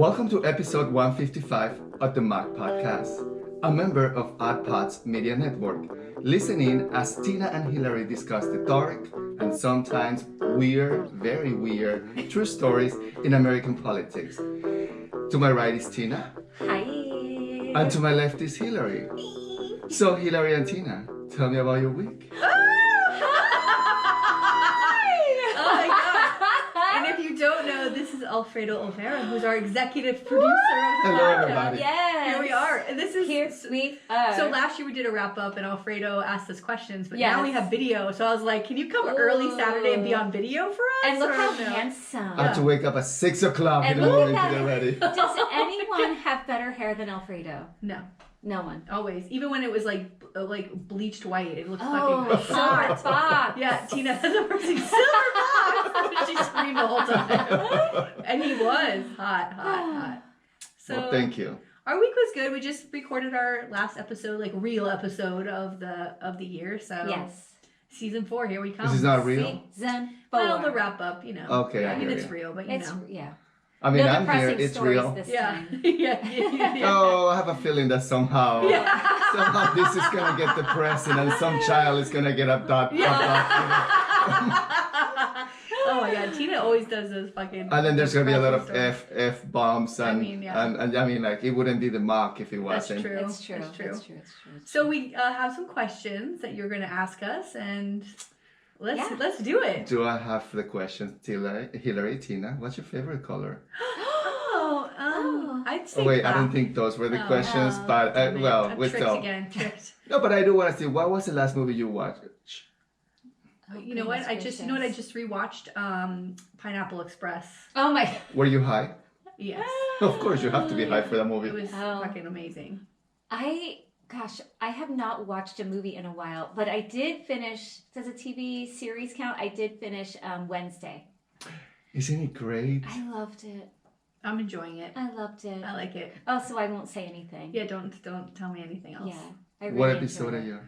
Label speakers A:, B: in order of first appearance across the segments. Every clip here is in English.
A: Welcome to episode 155 of the Mac Podcast, a member of OddPods Media Network. Listen in as Tina and Hillary discuss the dark and sometimes weird, very weird, true stories in American politics. To my right is Tina.
B: Hi.
A: And to my left is Hillary. So, Hillary and Tina, tell me about your week.
C: Don't know, this is Alfredo Olvera, who's our executive producer of the
A: Hello,
C: podcast.
A: everybody.
B: Yes.
C: Here we are. And this is
B: Here we are.
C: So last year we did a wrap up and Alfredo asked us questions, but
B: Yes.
C: now we have video. So I was like, can you come early Saturday and be on video for us?
B: And look
C: Or
B: how
C: no?
B: handsome.
A: I have to wake up at 6 o'clock in
B: And
A: the
B: look
A: morning
B: at
A: to
B: that.
A: get ready.
B: Does anyone have better hair than Alfredo?
C: No,
B: No one.
C: always. Even when it was like bleached white, it looks
B: Oh,
C: fucking
B: silver fox.
C: Yeah, Tina has a perfect silver fox. She screamed the whole time. And he was hot. So
A: Well, thank you.
C: our week was good. We just recorded our last episode, like real episode of the year. So
B: Yes.
C: season 4, here we come.
A: This is not real?
B: Season 4.
C: Well, the wrap up, you know.
A: Okay, I
C: I mean,
A: hear
C: it's
A: you.
C: real, but
B: It's,
C: know.
B: yeah.
A: I mean,
B: No
A: I'm here,
B: depressing
A: it's
B: stories
A: real.
B: this
C: Yeah.
B: time.
C: yeah.
A: Oh, I have a feeling that somehow this is gonna get depressing and some child is gonna get abducted.
C: Oh my god, Tina always does those fucking.
A: And then there's gonna be a lot of
C: depressing stories.
A: F bombs and,
C: I mean, yeah.
A: and I mean, like, it wouldn't be the mock if it
C: That's
A: wasn't.
C: true.
B: It's true.
C: That's true.
B: It's true. It's true.
C: So we have some questions that you're going to ask us, and
B: Yeah.
C: let's do it.
A: Do I have the questions, Hillary, Tina? What's your favorite color?
C: I'd say.
A: Oh wait, I
C: black.
A: don't think those were the
C: Oh,
A: questions,
C: no.
A: but
C: Damn it.
A: well,
C: I'm
A: we
C: tricked
A: still.
C: again. Tricked.
A: No, but I do want to see, what was the last movie you watched?
C: You know what? I just rewatched Pineapple Express.
B: Oh my.
A: Were you high?
C: Yes.
A: Of course, you have to be high for that
C: It
A: movie.
C: was
B: Oh.
C: fucking amazing.
B: Gosh, I have not watched a movie in a while, but I did finish. Does a TV series count? I did finish Wednesday.
A: Isn't it great?
B: I loved it.
C: I'm enjoying it.
B: I loved it.
C: I like it.
B: Oh, so I won't say anything.
C: Yeah, don't tell me anything else.
B: Yeah. I really
A: What
B: enjoyed
A: episode are
B: it.
A: you?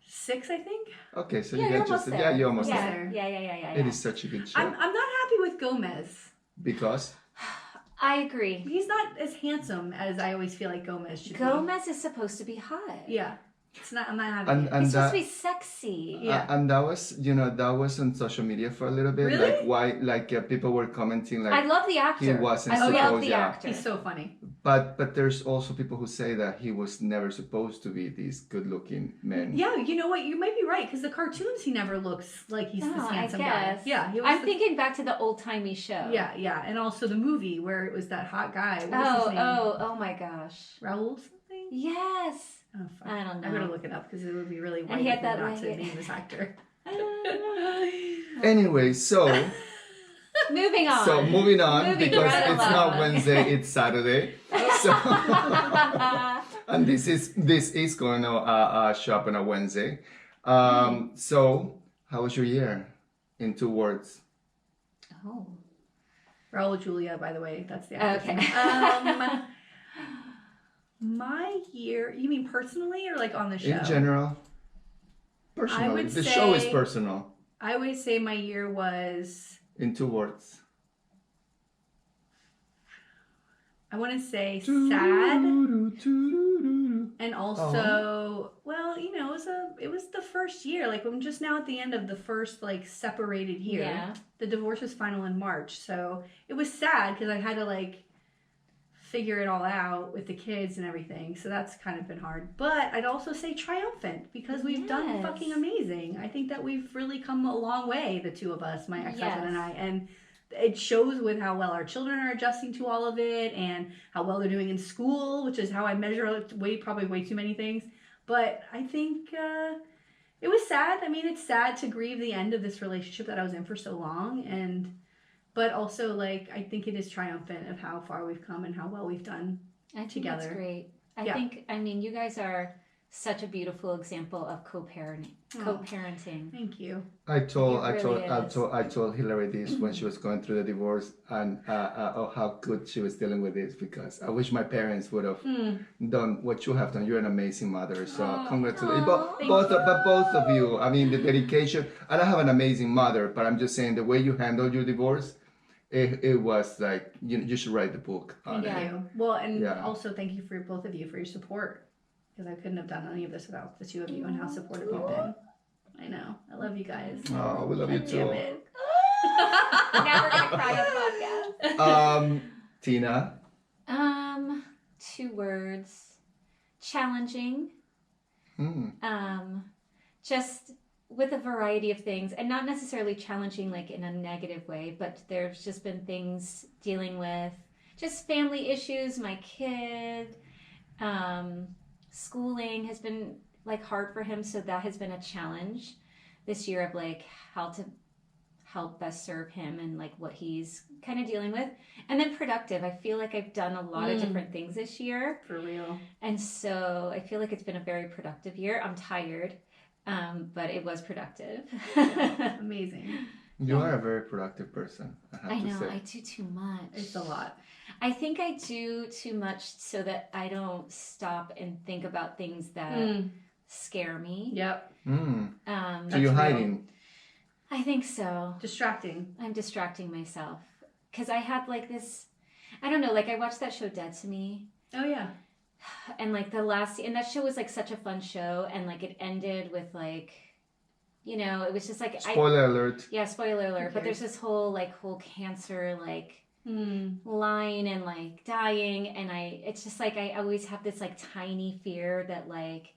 C: 6, I think.
A: Okay, so
B: Yeah,
A: you
B: you're
A: get
B: almost
A: just
B: there.
A: you're almost
B: Yeah,
A: there.
B: yeah.
A: It is such a good show.
C: I'm not happy with Gomez.
A: Because
B: I agree.
C: He's not as handsome as I always feel like Gomez should be.
B: Gomez is supposed to be hot.
C: Yeah. I'm not having it.
A: and
B: He's
A: that
B: supposed to be sexy.
C: Yeah.
A: and that was on social media for a little bit.
C: Really?
A: Like why? Like people were commenting like
B: I love the actor.
A: he wasn't
B: I love
A: supposed.
B: the
A: Yeah.
B: actor.
C: He's so funny.
A: But there's also people who say that he was never supposed to be these good-looking men.
C: Yeah, you know what? You might be right because the cartoons he never looks like he's this
B: Oh, I
C: handsome
B: guess.
C: guy. Yeah, he was.
B: I'm thinking back to the old timey show.
C: Yeah, and also the movie where it was that hot guy. What was his name?
B: Oh my gosh.
C: Raul something.
B: Yes.
C: Oh, fuck.
B: I don't know.
C: I'm gonna look it up because it would be really
B: And
C: white
B: he had
C: of me
B: that
C: not to
B: like-
C: name this actor.
A: Anyway, so
B: Moving on.
A: moving on
B: Moving
A: because
B: right
A: it's not
B: along.
A: Wednesday, it's Saturday. So and this is going to show up on a Wednesday. So how was your year? In 2 words.
B: Oh.
C: Raul Julia, by the way, that's the actor.
B: Okay.
C: My year, you mean personally or like on the show?
A: In general. Personally.
C: would
A: The show is
C: say-
A: personal.
C: I would say my year was,
A: In 2 words.
C: I want to say sad, and also, well, you know, it was the first year. Like I'm just now at the end of the first like separated year.
B: Yeah.
C: The divorce was final in March, so it was sad because I had to like figure it all out with the kids and everything. So that's kind of been hard. But I'd also say triumphant because we've done
B: Yes.
C: fucking amazing. I think that we've really come a long way, the two of us, my ex-husband and I, and it shows with how well our children are adjusting to all of it and how well they're doing in school, which is how I measure probably way too many things. But I think it was sad. I mean, it's sad to grieve the end of this relationship that I was in for so long, but also like I think it is triumphant of how far we've come and how well we've done.
B: I think
C: Together.
B: that's great.
C: Yeah.
B: I mean, you guys are such a beautiful example of co-parenting.
C: Oh.
B: Co-parenting.
C: Thank you.
A: I told Hillary this when she was going through the divorce and how good she was dealing with this because I wish my parents would have done what you have done. You're an amazing mother, so congratulations. Both of you. I mean, the dedication. And I have an amazing mother, but I'm just saying the way you handled your divorce it was like you should write the book on
C: Thank
A: it.
C: you. Well, and
A: Yeah.
C: also thank you for both of you for your support, because I couldn't have done any of this without the two of you and how supportive you've been. I know. I love you guys.
A: Oh, we love you
C: Damn
A: too.
C: it.
B: Now we're gonna cry on the podcast.
A: Tina.
B: 2 words. Challenging. Just with a variety of things, and not necessarily challenging like in a negative way, but there's just been things dealing with just family issues. My kid, schooling has been like hard for him, so that has been a challenge this year of like how to help best serve him and like what he's kind of dealing with. And then productive. I feel like I've done a lot of different things this year.
C: For real.
B: And so I feel like it's been a very productive year. I'm tired, but it was productive.
C: Amazing.
A: You are a very productive person, I have
B: I
A: to
B: know,
A: say.
B: I do too much.
C: It's a lot.
B: I think I do too much so that I don't stop and think about things that scare me.
C: Yep.
A: So you're
C: real.
A: hiding.
B: I think so.
C: Distracting.
B: I'm distracting myself. Because I had like this, I don't know, like I watched that show Dead to Me.
C: Oh, yeah.
B: And like and that show was like such a fun show. And like it ended with like, you know, it was just like.
A: Spoiler alert.
B: Yeah, spoiler alert. But
C: Okay.
B: there's this whole cancer line and like dying. And it's just like I always have this like tiny fear that like,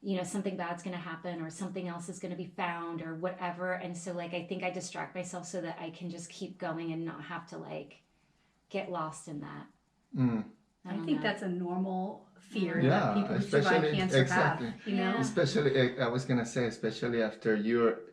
B: you know, something bad's going to happen or something else is going to be found or whatever. And so like, I think I distract myself so that I can just keep going and not have to like get lost in that.
C: I think that's a normal fear
A: Yeah,
C: that people who survive
A: especially-
C: cancer
A: exactly.
C: have, you know?
B: Yeah.
A: Especially, I was gonna say, especially after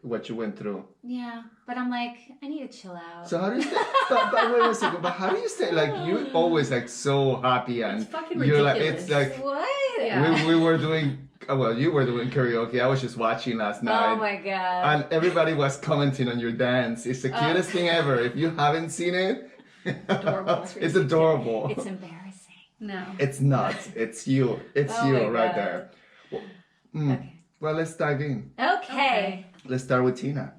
A: what you went through.
B: Yeah, but I'm like, I need to chill out.
A: So how do you stay? but wait a second. But how do you stay? Like you always like so happy and
C: It's fucking
A: you're like
C: ridiculous.
A: it's like
B: What?
C: Yeah.
A: we were doing. Well, you were doing karaoke. I was just watching last night.
B: Oh my god.
A: And everybody was commenting on your dance. It's the cutest thing ever. If you haven't seen it,
C: Adorable.
A: it's adorable.
B: It's embarrassing.
C: No.
A: It's not. It's you. It's
B: Oh
A: you
B: my
A: right
B: God.
A: there.
B: Okay.
A: Well, let's dive in.
B: Okay.
A: Let's start with Tina.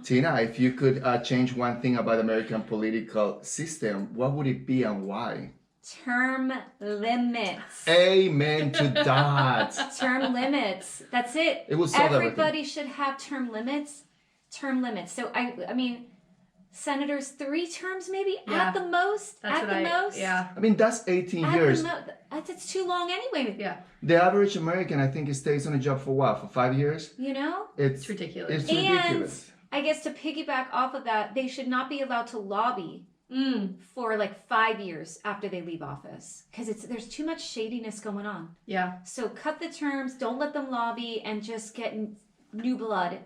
A: Tina, if you could change one thing about American political system, what would it be and why?
B: Term limits.
A: Amen to that.
B: Term limits. That's it.
A: It will solve
B: Everybody should have term limits. Term limits. So I mean, senators 3 terms maybe
C: Yeah.
B: at the most.
C: That's
B: at
C: what
B: the most.
C: Yeah.
A: I mean, that's 18
B: At
A: years.
B: the that's too long anyway.
C: Yeah.
A: The average American, I think, stays on a job for what? For 5 years?
B: You know.
A: It's
C: It's ridiculous.
A: It's
B: And
A: ridiculous.
B: I guess to piggyback off of that, they should not be allowed to lobby
C: Mm.
B: for like 5 years after they leave office because there's too much shadiness going on.
C: Yeah.
B: So cut the terms, don't let them lobby, and just get new blood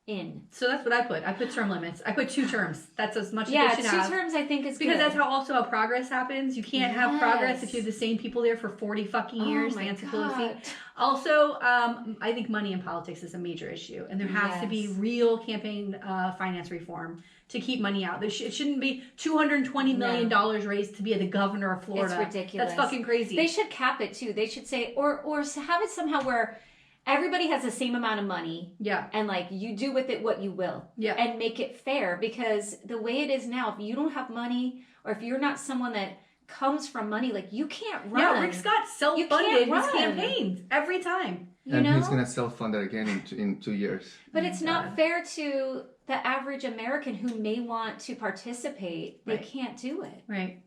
B: in.
C: So that's what I put. I put term limits. I put 2 terms. That's as much
B: Yeah,
C: as
B: 2
C: they should have.
B: terms I think is
C: Because
B: good.
C: that's how progress happens. You can't have progress if you have the same people there for 40 fucking years.
B: Oh my
C: Nancy
B: God.
C: Pelosi. Also, I think money in politics is a major issue, and there has to be
B: Yes.
C: real campaign finance reform to keep money out. It shouldn't be $220 million raised to be the governor of Florida.
B: It's ridiculous.
C: That's fucking crazy.
B: They should cap it too. They should say or have it somehow where everybody has the same amount of money
C: yeah,
B: and like you do with it what you will.
C: yeah,
B: And make it fair because the way it is now, if you don't have money or if you're not someone that comes from money, like you can't run.
C: yeah. Rick Scott
B: You
C: self-funded
B: can't
C: his
B: run.
C: campaigns every time.
B: You
A: And
B: know?
A: he's going to self-fund it again in 2 years.
B: But it's not
C: God.
B: fair to the average American who may want to participate. They
C: Right.
B: can't do it.
C: Right?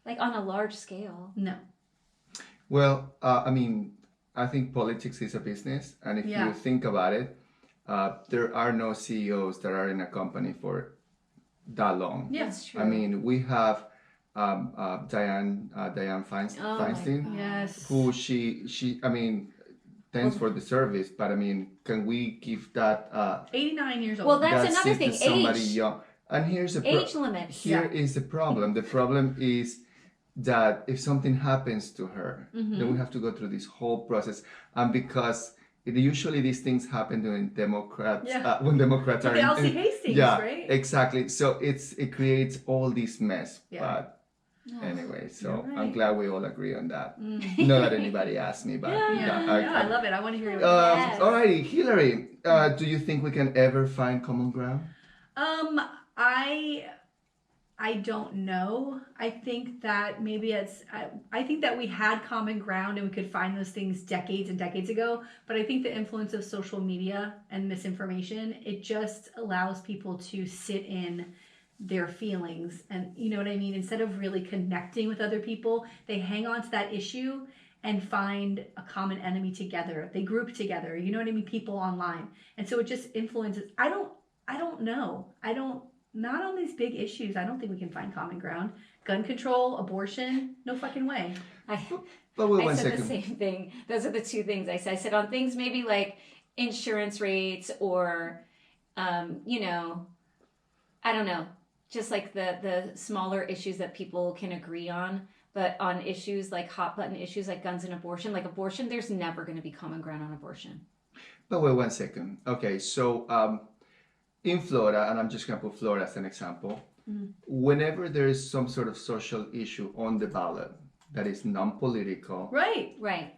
B: Like on a large scale.
C: No.
A: Well, I mean, I think politics is a business. And if
C: Yeah.
A: you think about it, there are no CEOs that are in a company for that long.
C: Yeah.
B: That's true.
A: I mean, we have Diane Feinstein,
C: Yes.
A: who she I mean, thanks for the service, but I mean, can we give that
C: 89 years old.
B: Well, that's
A: that
B: another
A: seat
B: thing.
A: to somebody
B: Age.
A: young? And here's the
B: Age limits.
A: Here is the problem. The problem is that if something happens to her, then we have to go through this whole process. And because usually these things happen when Democrats,
C: Yeah.
A: when Democrats
C: With
A: are
C: Elsie Hastings,
A: yeah,
C: right?
A: exactly. So it creates all this mess.
C: Yeah.
A: But anyway, so
C: You're right.
A: I'm glad we all agree on that. Not that anybody asked me, but
C: Yeah, I love it. I want to hear it.
B: Yes.
A: Alrighty, Hillary, do you think we can ever find common ground?
C: I don't know. I think that maybe I think that we had common ground and we could find those things decades and decades ago. But I think the influence of social media and misinformation, it just allows people to sit in their feelings. And you know what I mean? Instead of really connecting with other people, they hang on to that issue and find a common enemy together. They group together, you know what I mean? People online. And so it just influences. I don't know. Not on these big issues. I don't think we can find common ground. Gun control, abortion, no fucking way.
B: I
A: one
B: said
A: second.
B: the same thing. Those are the two things I said. I said on things maybe like insurance rates or, you know, I don't know, just like the smaller issues that people can agree on. But on issues like hot button issues like guns and abortion, there's never going to be common ground on abortion.
A: But wait 1 second. Okay, so in Florida, and I'm just going to put Florida as an example, whenever there is some sort of social issue on the ballot that is non-political,
C: Right.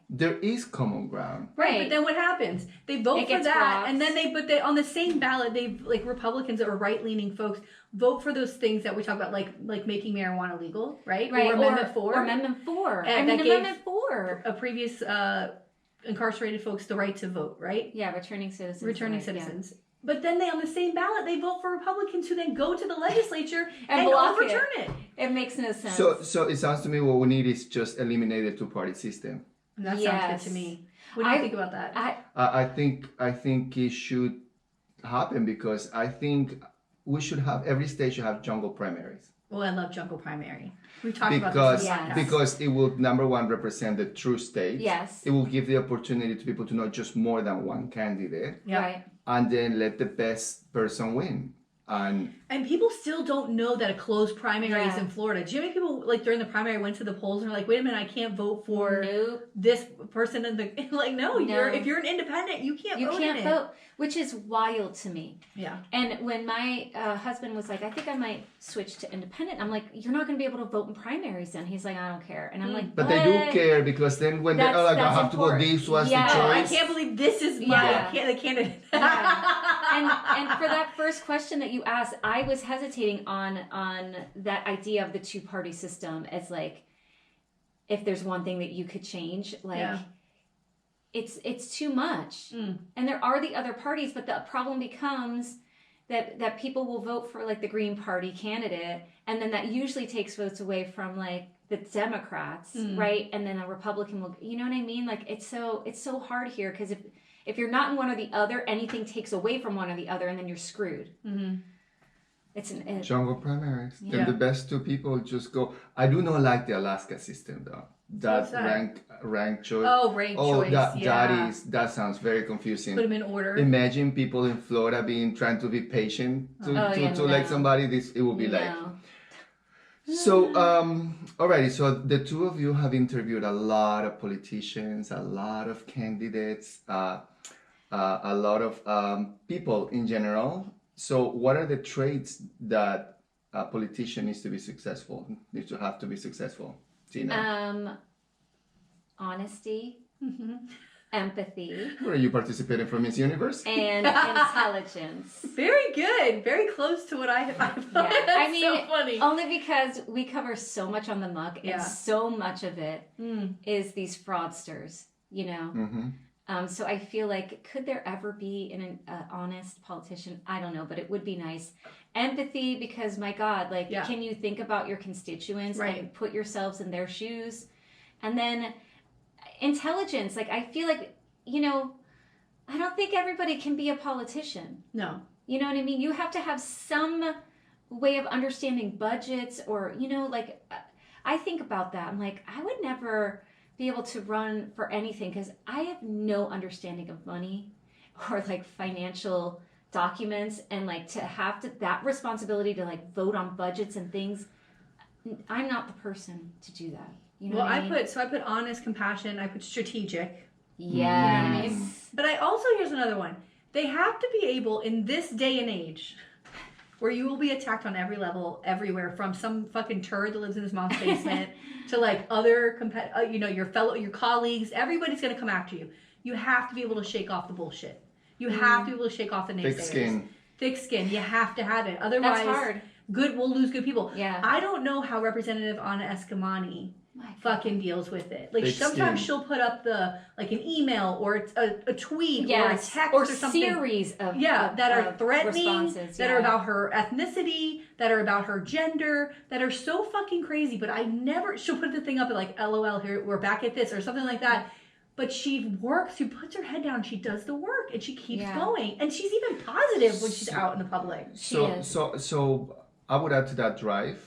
A: there is common ground.
C: Right, but then what happens? They vote
B: It
C: for
B: gets
C: that,
B: blocked.
C: and then they on the same ballot, they like Republicans or right-leaning folks vote for those things that we talk about, like making marijuana legal, right? Or Amendment 4.
B: Or Amendment 4.
C: And that
B: Amendment
C: gave
B: 4.
C: A previous incarcerated folks the right to vote, right?
B: Yeah, returning citizens.
C: Returning
B: right, yeah.
C: citizens. But then on the same ballot, they vote for Republicans who then go to the legislature and
B: block
C: overturn it.
B: It makes no sense.
A: So it sounds to me what we need is just eliminate the two-party system.
C: And that sounds
B: Yes.
C: good to me. What do you think about that?
A: I think it should happen because I think we should have every state should have jungle primaries.
C: Oh, I love jungle primary. We talked about
A: Because
C: this.
B: Yes.
A: because it will number one represent the true state.
B: Yes.
A: It will give the opportunity to people to know just more than one candidate,
C: Yeah.
B: Right.
A: and then let the best person win.
C: And people still don't know that a closed primary is
B: Yeah.
C: in Florida. Do you know how many people, like, during the primary went to the polls and were like, wait a minute, I can't vote for
B: Nope.
C: this person in the, like, no.
B: No.
C: If you're an independent, you can't
B: You
C: vote
B: can't
C: in it.
B: vote, which is wild to me.
C: Yeah.
B: And when my husband was like, I think I might switch to independent, I'm like, you're not going to be able to vote in primaries then. He's like, I don't care. And I'm like,
A: but they do care because then when they
B: That's-
A: like, I
B: that's
A: have to go
B: important.
A: this was
B: Yeah.
A: the
C: Oh, I
A: choice.
C: can't believe this is my
B: Yeah.
C: the candidate.
B: and for that first question that you asked, I was hesitating on that idea of the two-party system as like, if there's one thing that you could change, like
C: Yeah.
B: it's too much. And there are the other parties, but the problem becomes that people will vote for like the Green Party candidate, and then that usually takes votes away from like the Democrats, right? And then a Republican will, you know what I mean? Like it's so hard here because if you're not in one or the other, anything takes away from one or the other, and then you're screwed. Mm-hmm.
A: Jungle primaries.
C: Yeah.
A: Then the best two people just go. I do not like the Alaska system though.
C: What's that?
A: rank choice.
C: Oh, rank choice.
A: That sounds very confusing.
C: Put them in order.
A: Imagine people in Florida trying to be patient to
B: no.
A: like somebody. It will be like.
B: No.
A: So, alrighty. So the two of you have interviewed a lot of politicians, a lot of candidates, a lot of people in general. So, what are the traits that a politician needs to be successful? Needs to have to be successful, Tina.
B: Honesty, empathy,
A: Where are you participating for Miss Universe?
B: and intelligence.
C: Very good. Very close to what I thought.
B: Yeah, I
C: That's
B: mean,
C: so funny.
B: only because we cover so much on the muck,
C: Yeah.
B: and so much of it is these fraudsters, you know.
A: Mm-hmm.
B: So I feel like, could there ever be an honest politician? I don't know, but it would be nice. Empathy, because my God, like,
C: Yeah.
B: can you think about your constituents
C: Right.
B: and put yourselves in their shoes? And then intelligence, like, I feel like, you know, I don't think everybody can be a politician.
C: No.
B: You know what I mean? You have to have some way of understanding budgets, or, you know, like, I think about that. I'm like, I would never be able to run for anything because I have no understanding of money or like financial documents, and like to have that responsibility to like vote on budgets and things. I'm not the person to do that. You know
C: Well,
B: what I mean?
C: I put honest, compassion. I put strategic.
B: Yes.
C: But I also, here's another one. They have to be able, in this day and age, where you will be attacked on every level, everywhere, from some fucking turd that lives in his mom's basement to like other, your colleagues. Everybody's going to come after you. You have to be able to shake off the bullshit. You have to be able to shake off the naysayers.
A: Thick skin.
C: Thick skin. You have to have it. Otherwise,
B: That's hard.
C: we'll lose good people.
B: Yeah.
C: I don't know how Representative Anna Eskamani fucking deals with it. Like sometimes she'll put up an email or a tweet or a text or something.
B: Series of
C: that are threatening, that are about her ethnicity, that are about her gender, that are so fucking crazy. But she'll put the thing up like, LOL, here we're back at this or something like that. But she puts her head down, she does the work, and she keeps going. And she's even positive when she's out in the public.
A: So I would add to that drive.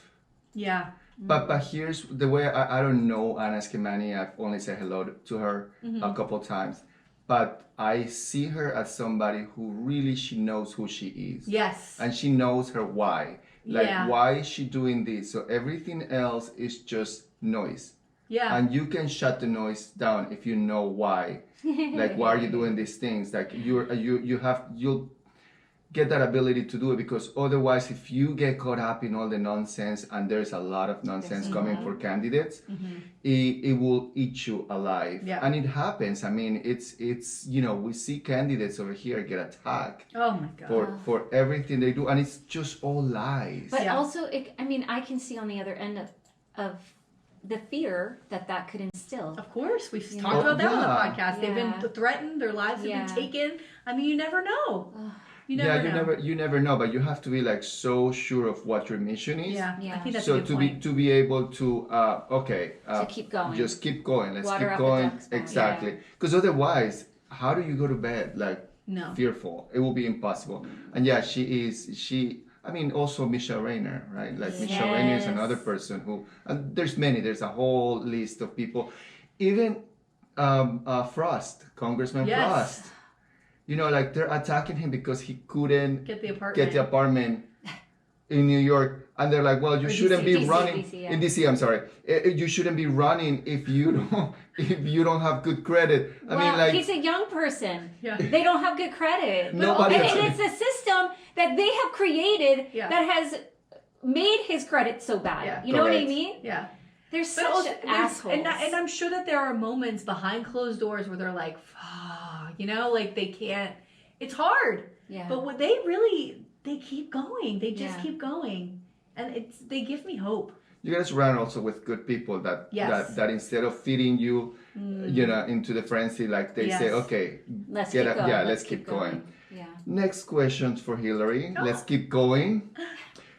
C: Yeah.
A: But here's the way I don't know Anna Eskamani. I've only said hello to her a couple times. But I see her as somebody who really, she knows who she is.
C: Yes.
A: And she knows her why. Why is she doing this? So everything else is just noise.
C: Yeah.
A: And you can shut the noise down if you know why. Why are you doing these things? You'll get that ability to do it, because otherwise if you get caught up in all the nonsense, and there's a lot of nonsense coming for candidates, it will eat you alive. And it happens. I mean, it's we see candidates over here get attacked for everything they do, and it's just all lies.
B: But also I can see on the other end of the fear that could instill.
C: Of course, we've talked about that on the podcast. They've been threatened, their lives have been taken. I mean, you never know. You never know, but you have to be so sure of what your mission is.
B: Yeah.
C: I think that's
A: so
C: a good point.
A: to be able to
B: to keep going.
A: Just keep going. Let's
B: Water
A: keep
B: up
A: going.
B: the ducks.
A: Exactly. Because otherwise, how do you go to bed
C: No.
A: fearful? It will be impossible. And also Michelle Rayner, right? Michelle Rayner is another person who, and there's a whole list of people. Even Frost, Congressman Frost. They're attacking him because he couldn't
C: get
A: the apartment in New York. And they're like, well, you shouldn't be running in DC. I'm sorry. You shouldn't be running if you don't have good credit.
B: He's a young person.
C: Yeah.
B: They don't have good credit. And it's a system that they have created that has made his credit so bad.
C: Yeah.
B: You know what I mean?
C: Yeah.
B: They're such assholes.
C: And I'm sure that there are moments behind closed doors where they're like, they can't. It's hard.
B: Yeah.
C: But what they keep going. They just keep going. And they give me hope.
A: You gotta surround also with good people that instead of feeding you, into the frenzy, they say, okay,
B: let's keep going.
A: Let's keep going.
B: Yeah.
A: Next question for Hillary. Let's keep going.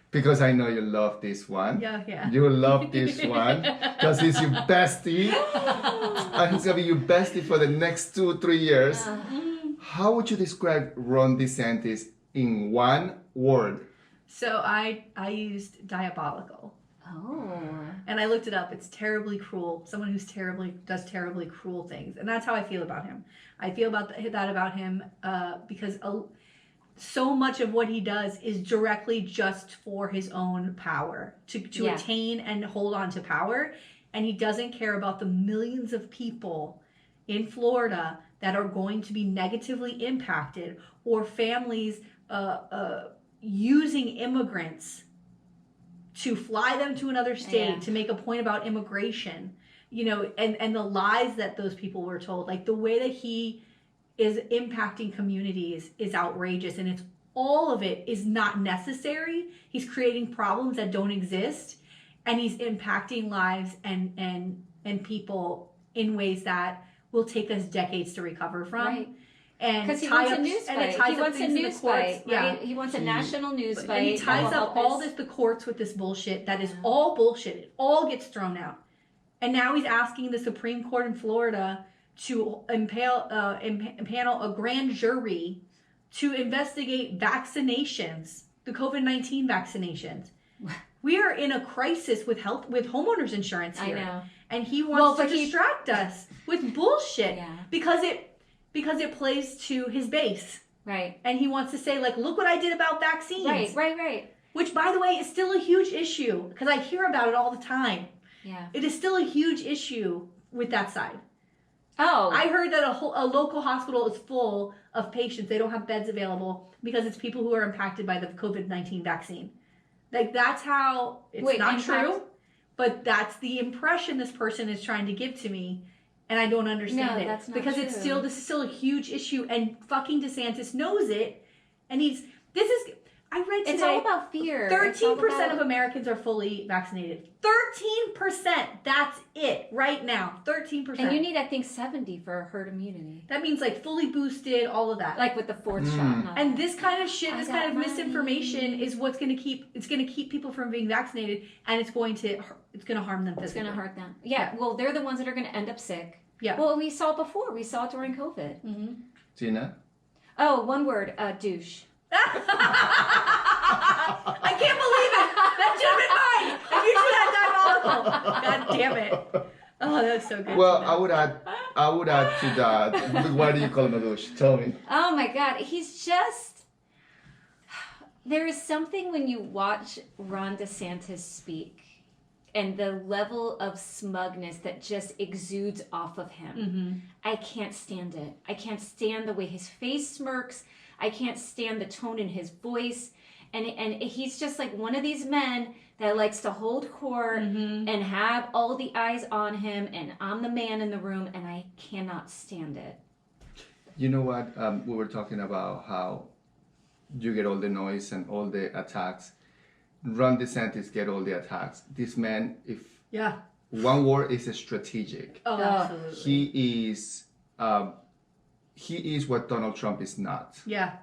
A: Because I know you love this one.
C: Yeah.
A: You love this one. Because he's your bestie. And he's going to be your bestie for the next 2-3 years. How would you describe Ron DeSantis in one word?
C: So I used diabolical.
B: Oh.
C: And I looked it up. It's terribly cruel. Someone who's does terribly cruel things. And that's how I feel about him. I feel about him because so much of what he does is directly just for his own power, to attain and hold on to power. And he doesn't care about the millions of people in Florida that are going to be negatively impacted, or families using immigrants to fly them to another state to make a point about immigration, and the lies that those people were told. The way that he is impacting communities is outrageous, and all of it is not necessary. He's creating problems that don't exist, and he's impacting lives and people in ways that will take us decades to recover from.
B: Right.
C: And
B: because he wants a news fight. He wants a news fight, right? He wants a national news fight.
C: And he ties up the courts with this bullshit that is all bullshit. It all gets thrown out. And now he's asking the Supreme Court in Florida to impanel a grand jury to investigate vaccinations, the COVID-19 vaccinations. We are in a crisis with homeowners insurance here.
B: I know.
C: And he wants to distract us with bullshit because it plays to his base.
B: Right.
C: And he wants to say, look what I did about vaccines.
B: Right.
C: Which, by the way, is still a huge issue because I hear about it all the time.
B: Yeah.
C: It is still a huge issue with that side.
B: Oh.
C: I heard that a local hospital is full of patients. They don't have beds available because it's people who are impacted by the COVID-19 vaccine. That's how, it's not true, but that's the impression this person is trying to give to me. And I don't understand it.
B: That's not
C: because
B: true.
C: This is still a huge issue, and fucking DeSantis knows it. And I read today.
B: It's all about fear.
C: 13% of Americans are fully vaccinated. 13%. That's it right now. 13%.
B: And you need, I think, 70 for herd immunity.
C: That means like fully boosted, all of that.
B: Like with the fourth shot. Not
C: And this kind of shit, this kind of
B: money.
C: misinformation is what's going to keep people from being vaccinated, and it's going to harm them physically.
B: It's going to hurt them. Yeah, well, they're the ones that are going to end up sick.
C: Yeah.
B: Well, we saw it before. We saw it during COVID.
C: Mm-hmm.
A: Tina?
B: Oh, one word, douche.
C: I can't believe it. That should have been mine. And you should have diabolical. God damn it. Oh, that's so good.
A: Well, I would add to that. Why do you call him a douche? Tell me.
B: Oh my God, he's just. There is something when you watch Ron DeSantis speak, and the level of smugness that just exudes off of him.
C: Mm-hmm.
B: I can't stand it. I can't stand the way his face smirks. I can't stand the tone in his voice. And he's just like one of these men that likes to hold court and have all the eyes on him, and I'm the man in the room, and I cannot stand it.
A: You know what? We were talking about how you get all the noise and all the attacks. Ron DeSantis get all the attacks. This man, if one word is strategic.
C: Oh, absolutely.
A: He is what Donald Trump is not.
C: Yeah.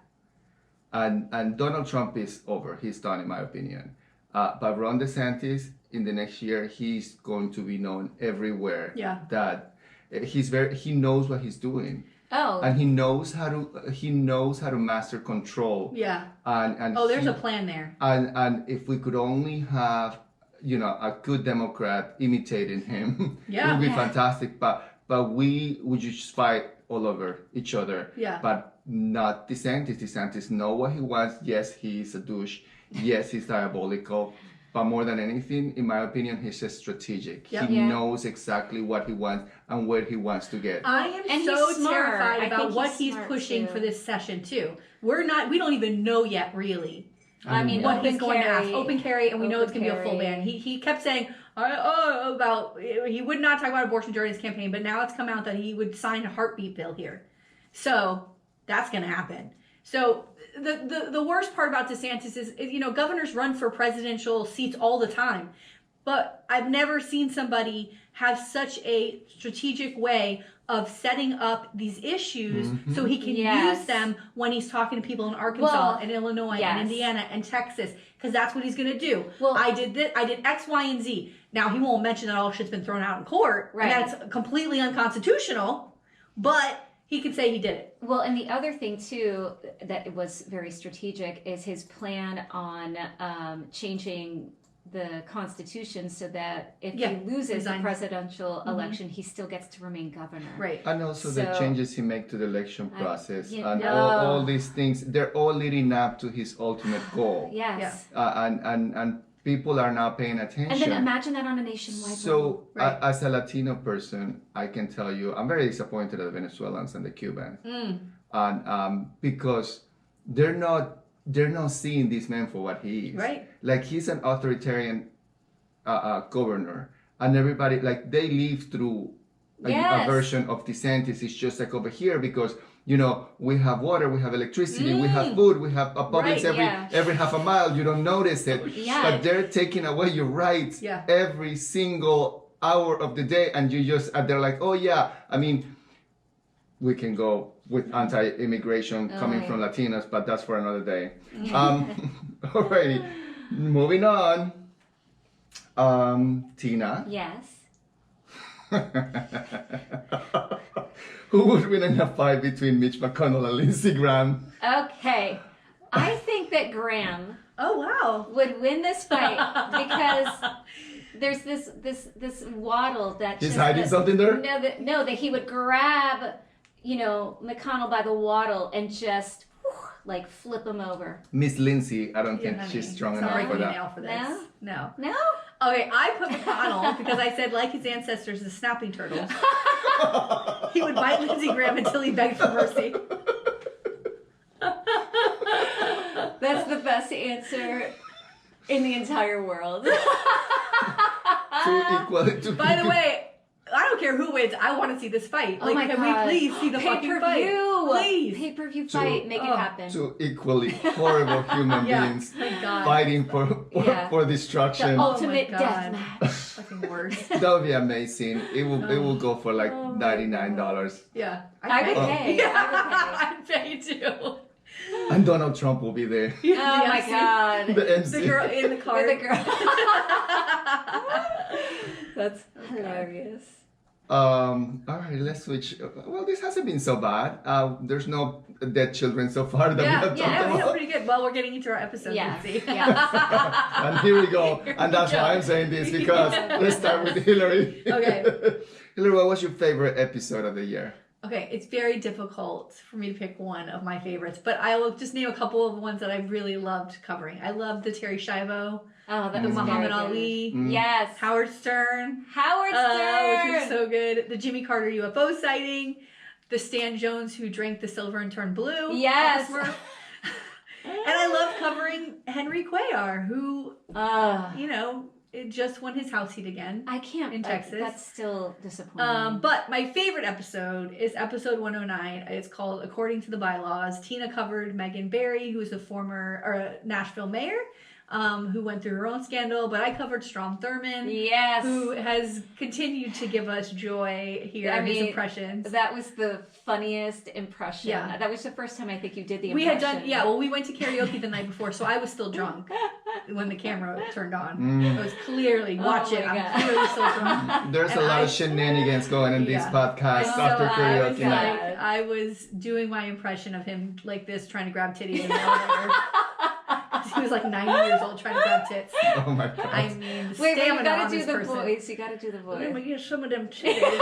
A: And Donald Trump is over. He's done, in my opinion. But Ron DeSantis, in the next year, he's going to be known everywhere.
C: Yeah.
A: That he knows what he's doing.
B: Oh.
A: And he knows how to master control.
C: Yeah.
A: And
C: there's a plan there.
A: And if we could only have, a good Democrat imitating him, it would be fantastic. But we would just fight all over each other.
C: Yeah.
A: But not DeSantis. DeSantis know what he wants. Yes, he's a douche. Yes, he's diabolical. But more than anything, in my opinion, he's just strategic.
C: Yep.
A: He knows exactly what he wants and where he wants to get.
C: I am
B: And
C: so
B: he's smart.
C: terrified
B: I
C: about
B: think
C: what
B: he's
C: he's
B: smart,
C: pushing
B: too.
C: for this session too. We don't even know yet really
B: I mean,
C: what
B: open
C: he's going to ask.
B: carry.
C: Open carry, and we know it's
B: Open
C: going to be a full
B: carry.
C: ban. He kept saying about he would not talk about abortion during his campaign, but now it's come out that he would sign a heartbeat bill here. So that's going to happen. So the worst part about DeSantis is governors run for presidential seats all the time, but I've never seen somebody have such a strategic way of setting up these issues so he can use them when he's talking to people in Arkansas and Illinois and Indiana and Texas, because that's what he's going to do. Well, I did X, Y, and Z. Now, he won't mention that all shit's been thrown out in court,
B: right?
C: And that's completely unconstitutional, but he could say he did it.
B: Well, and the other thing, too, that was very strategic is his plan on changing the Constitution so that if he loses the presidential election, he still gets to remain governor.
C: Right.
A: And also the changes he make to the election process and
B: know.
A: all these things, they're all leading up to his ultimate goal.
B: Yes.
A: And people are now paying attention.
B: And then imagine that on a nationwide level.
A: So as a Latino person, I can tell you, I'm very disappointed at the Venezuelans and the Cubans. And because they're not seeing this man for what he is.
C: Right.
A: Like, he's an authoritarian governor, and everybody, like, they live through a version of DeSantis. It's just like over here because we have water, we have electricity, we have food, we have a Publix every half a mile. You don't notice it, but they're taking away your rights every single hour of the day, and they're like, oh yeah, I mean, we can go with anti-immigration coming from Latinos, but that's for another day. Alrighty, moving on. Tina.
B: Yes.
A: Who would win in a fight between Mitch McConnell and Lindsey Graham?
B: Okay. I think that Graham would win this fight because there's this waddle that
A: he's hiding something there.
B: No, that he would grab McConnell by the waddle and just like flip him over.
A: Miss Lindsay, I don't think she's strong enough for that.
C: No.
B: No?
C: Okay, I put McConnell because I said, like his ancestors, the snapping turtles. He would bite Lindsey Graham until he begged for mercy.
B: That's the best answer in the entire world.
C: By the way, I don't care who wins. I want to see this fight.
B: Oh my God.
C: Can we please see the fucking fight? Please.
B: Pay-per-view fight. Make it happen.
A: Two equally horrible human beings
C: Thank God.
A: fighting for destruction.
B: The ultimate
C: God.
B: death match.
C: Fucking worse.
A: That would be amazing. It will go for like $99.
C: Yeah.
B: I would pay.
C: I'd pay too.
A: And Donald Trump will be there.
B: Oh my God.
A: The MC.
C: The girl in the car.
B: With the girl. That's hilarious.
A: All right, let's switch. Well, this hasn't been so bad. There's no dead children so far that we have talked
C: we know
A: about.
C: pretty good. Well, we're getting into our episode.
B: Yeah.
C: Let's see.
A: And here we go. And that's why I'm saying this, because let's start with Hillary.
C: Okay.
A: Hillary, what was your favorite episode of the year?
C: Okay, it's very difficult for me to pick one of my favorites, but I will just name a couple of the ones that I really loved covering. I loved the Terry Schiavo,
B: Oh, that
C: the
B: was
C: Muhammad
B: very good.
C: Ali,
B: Yes.
C: Howard Stern,
B: Howard Stern.
C: which was so good, the Jimmy Carter UFO sighting, the Stan Jones who drank the silver and turned blue.
B: Yes.
C: And I love covering Henry Cuellar, who, it just won his house seat again.
B: I can't.
C: In Texas.
B: That's still disappointing.
C: But my favorite episode is episode 109. It's called According to the Bylaws. Tina covered Megan Barry, who's a former Nashville mayor, who went through her own scandal. But I covered Strom Thurmond,
B: yes.
C: who has continued to give us joy here in his impressions.
B: That was the funniest impression.
C: Yeah.
B: That was the first time I think you did the
C: We
B: impression.
C: had done, we went to karaoke the night before, so I was still drunk when the camera turned on. It was clearly, watch it,
B: my
C: I'm
B: God.
C: clearly still drunk.
A: There's a lot of shenanigans going in these podcasts
C: And so
A: after
C: I was
A: karaoke night.
C: like, I was doing my impression of him like this, trying to grab titties in the elevator. He was like 90 years old trying to grab tits.
A: Oh my God.
C: I mean, the
B: Wait, but you
C: stamina
B: gotta
C: on
B: do
C: this
B: the
C: person.
B: voice. You gotta do the voice.
C: Let me get some of them titties.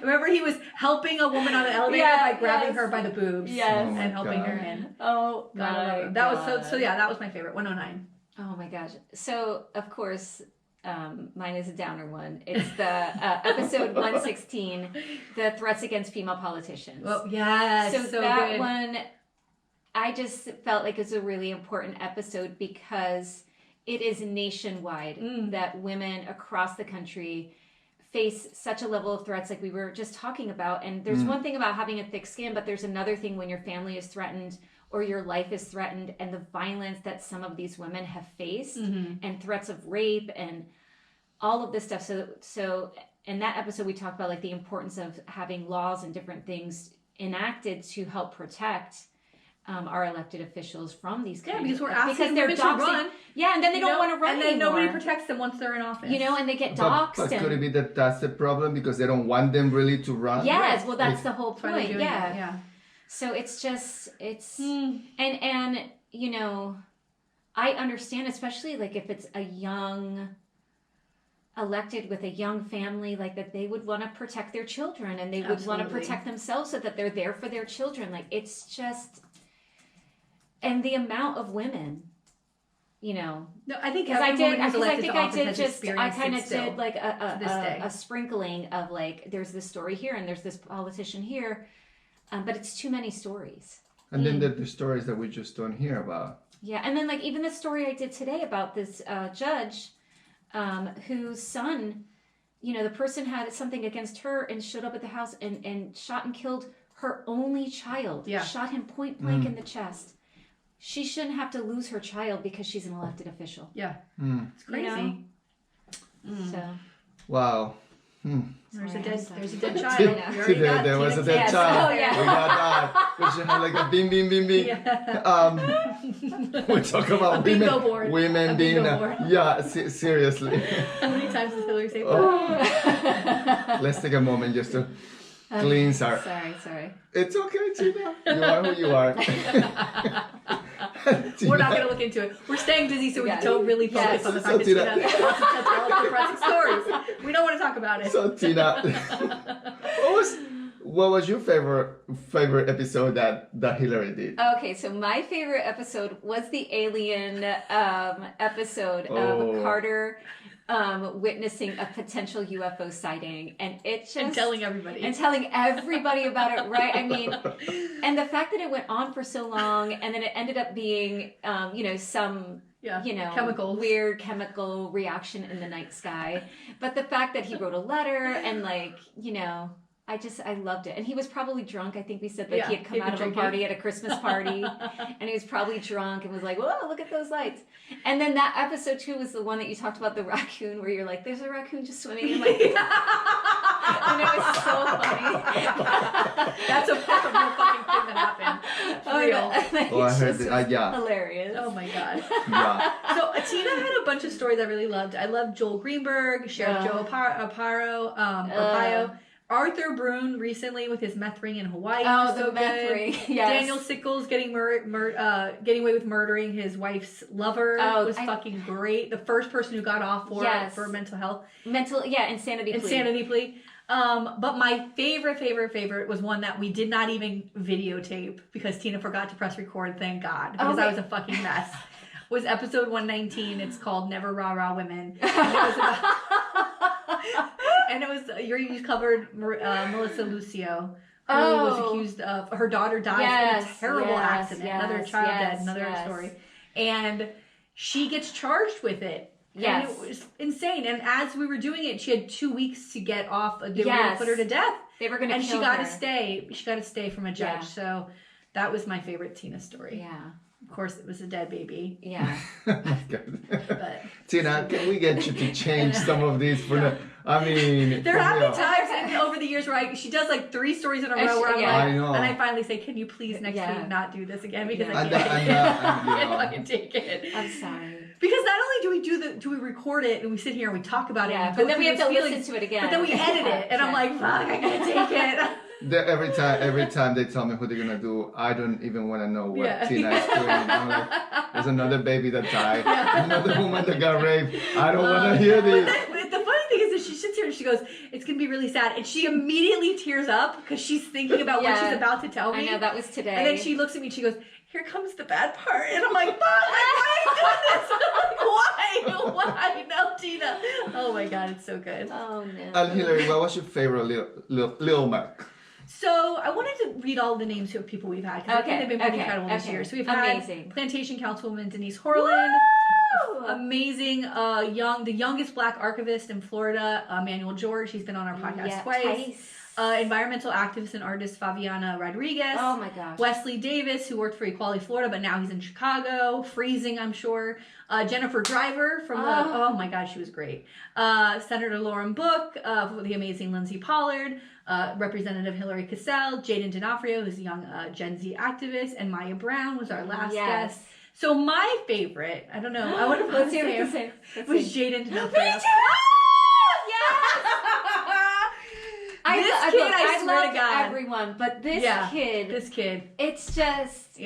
C: Remember, he was helping a woman on the elevator by grabbing her by the boobs
B: Yes.
C: and helping
A: God.
C: her in.
B: Oh
C: God,
B: my
C: that was
B: God.
C: so. Yeah, that was my favorite. 109.
B: Oh my gosh. So, of course, mine is a downer one. It's the episode 116, the threats against female politicians.
C: Well, yes, so
B: that
C: good.
B: one, I just felt like it's a really important episode because it is nationwide that women across the country face such a level of threats like we were just talking about. And there's one thing about having a thick skin, but there's another thing when your family is threatened or your life is threatened, and the violence that some of these women have faced and threats of rape and all of this stuff. So in that episode, we talked about like the importance of having laws and different things enacted to help protect our elected officials from these kinds
C: because
B: of
C: we're asking
B: they're
C: women to
B: doxing.
C: run.
B: Yeah, and then they don't want to run
C: and then
B: anymore.
C: nobody protects them once they're in office.
B: And they get
A: But
B: doxed.
A: could it be that that's the problem because they don't want them really to run?
B: Yes, well, that's the whole
C: That's why they're
B: point.
C: doing
B: Yeah.
C: it, yeah.
B: So it's and I understand, especially like if it's a young elected with a young family, like that they would want to protect their children and they would want to protect themselves so that they're there for their children. Like it's just, and the amount of women,
C: No, I think
B: because I
C: every
B: did,
C: woman who's
B: because I
C: elected
B: think
C: to
B: I
C: office
B: did
C: has
B: just, I
C: experienced
B: kind
C: it
B: of
C: still
B: did like
C: to this day.
B: a sprinkling of like, there's this story here and there's this politician here, but it's too many stories.
A: And then the stories that we just don't hear about.
B: Yeah, and then like even the story I did today about this judge whose son, the person had something against her and showed up at the house and shot and killed her only child.
C: Yeah.
B: Shot him point blank in the chest. She shouldn't have to lose her child because she's an elected official.
C: Yeah.
A: Mm.
C: It's crazy.
B: So
A: Wow.
C: There's a
B: I'm
C: dead
B: sorry.
C: child. You already got
A: There was a
C: Tina
A: dead
C: Katz.
A: child.
B: Oh, yeah.
A: We got that. We should have like a bing, bing, bing, bing.
C: Yeah.
A: We talk
C: A
A: about
C: bingo board.
A: women
C: A
A: being,
C: bingo board.
A: yeah, seriously.
C: How many times has Hillary said
A: Oh. Let's take a moment just to cleanse our.
B: Sorry.
A: It's okay, Tina. You are who you are.
C: We're not going to look into it. We're staying busy so we don't really focus
B: Yes.
C: on the
A: So
C: fact that
A: Tina-
C: Tina wants to touch all the depressing stories. We don't want to talk about it.
A: So Tina, what was your favorite episode that Hillary did?
B: Okay, so my favorite episode was the alien episode
A: Oh.
B: of Carter witnessing a potential UFO sighting, and it just
C: and telling everybody.
B: and telling everybody about it, right? I mean, and the fact that it went on for so long, and then it ended up being, some
C: chemicals.
B: weird chemical reaction in the night sky. But the fact that he wrote a letter and I loved it. And he was probably drunk. I think we said that he had come
C: he'd
B: out
C: been
B: of a
C: drinking.
B: party at a Christmas party and he was probably drunk and was like, whoa, look at those lights. And then that episode 2 was the one that you talked about, the raccoon, where you're like, there's a raccoon just swimming in my and it was so funny.
C: That's a real fucking thing that happened. It's real.
A: Oh, I heard that. Yeah.
B: Hilarious.
C: Oh my god.
A: Yeah.
C: So Tina had a bunch of stories I really loved. I loved Joel Greenberg, Sheriff Joe Arpaio, Arthur Brune recently with his meth ring in Hawaii.
B: Oh,
C: was
B: the
C: so
B: meth
C: good.
B: ring. Yes.
C: Daniel Sickles getting away with murdering his wife's lover was fucking great. The first person who got off for mental health.
B: Insanity plea.
C: But my favorite was one that we did not even videotape because Tina forgot to press record, thank God, because I was a fucking mess. Was episode 119. It's called Never Rah Rah Women. And it was you covered Melissa Lucio, who was accused of her daughter died in a terrible accident. Another child dead, another story. And she gets charged with it.
B: Yes.
C: And it was insane. And as we were doing it, she had 2 weeks to get off. They were going to put her to death.
B: They were going to kill her.
C: And she got to stay. She got to stay from a judge. Yeah. So that was my favorite Tina story.
B: Yeah.
C: Of course, it was a dead baby.
B: Yeah.
A: Oh my God.
C: But
A: Tina, can we get you to change some of these for the... I mean...
C: There have been times over the years where she does like 3 stories in a row where I'm like...
A: I know.
C: And I finally say, can you please next week not do this again? Because I
A: can't
C: fucking take it.
B: I'm sorry.
C: Because not only do we record it and we sit here and we talk about it, and
B: but then we have to listen to it again.
C: But then we edit it, and I'm like, fuck, I can't take it.
A: Every time they tell me who they're gonna do, I don't even want to know what Tina is doing. I'm like, there's another baby that died, another woman that got raped. I don't want to hear this.
C: But the funny thing is that she sits here and she goes, "It's gonna be really sad," and she immediately tears up because she's thinking about what she's about to tell me.
B: I know, that was today.
C: And then she looks at me and she goes, "Here comes the bad part," and I'm like, "Fuck! Why are you doing this? Why? No, Tina." Oh my god, it's so good.
B: Oh no.
A: And Hillary, what was your favorite Lil Mac?
C: So I wanted to read all the names of people we've had because I think they've been pretty incredible this year. So we've had Plantation Councilwoman Denise Horland, amazing the youngest Black archivist in Florida, Manuel George. He's been on our podcast twice. Environmental activist and artist Fabiana Rodriguez.
B: Oh my gosh.
C: Wesley Davis, who worked for Equality Florida, but now he's in Chicago, freezing, I'm sure. Jennifer Driver from oh my God, she was great. Senator Lauren Book, the amazing Lindsay Pollard, Representative Hillary Cassell, Jaden D'Onofrio, who's a young Gen Z activist, and Maya Brown was our last guest. So my favorite, I don't know, I would have
B: Let's hear it.
C: was Jaden D'Onofrio.
B: Me too! I love everyone, but this kid, it's just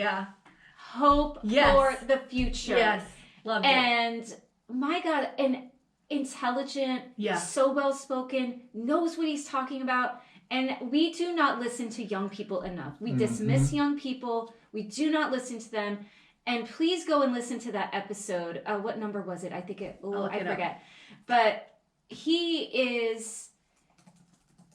B: hope for the future.
C: Yes, loved it.
B: And my God, and intelligent, so well spoken, knows what he's talking about. And we do not listen to young people enough. We dismiss young people. We do not listen to them. And please go and listen to that episode. What number was it? I think I forget. But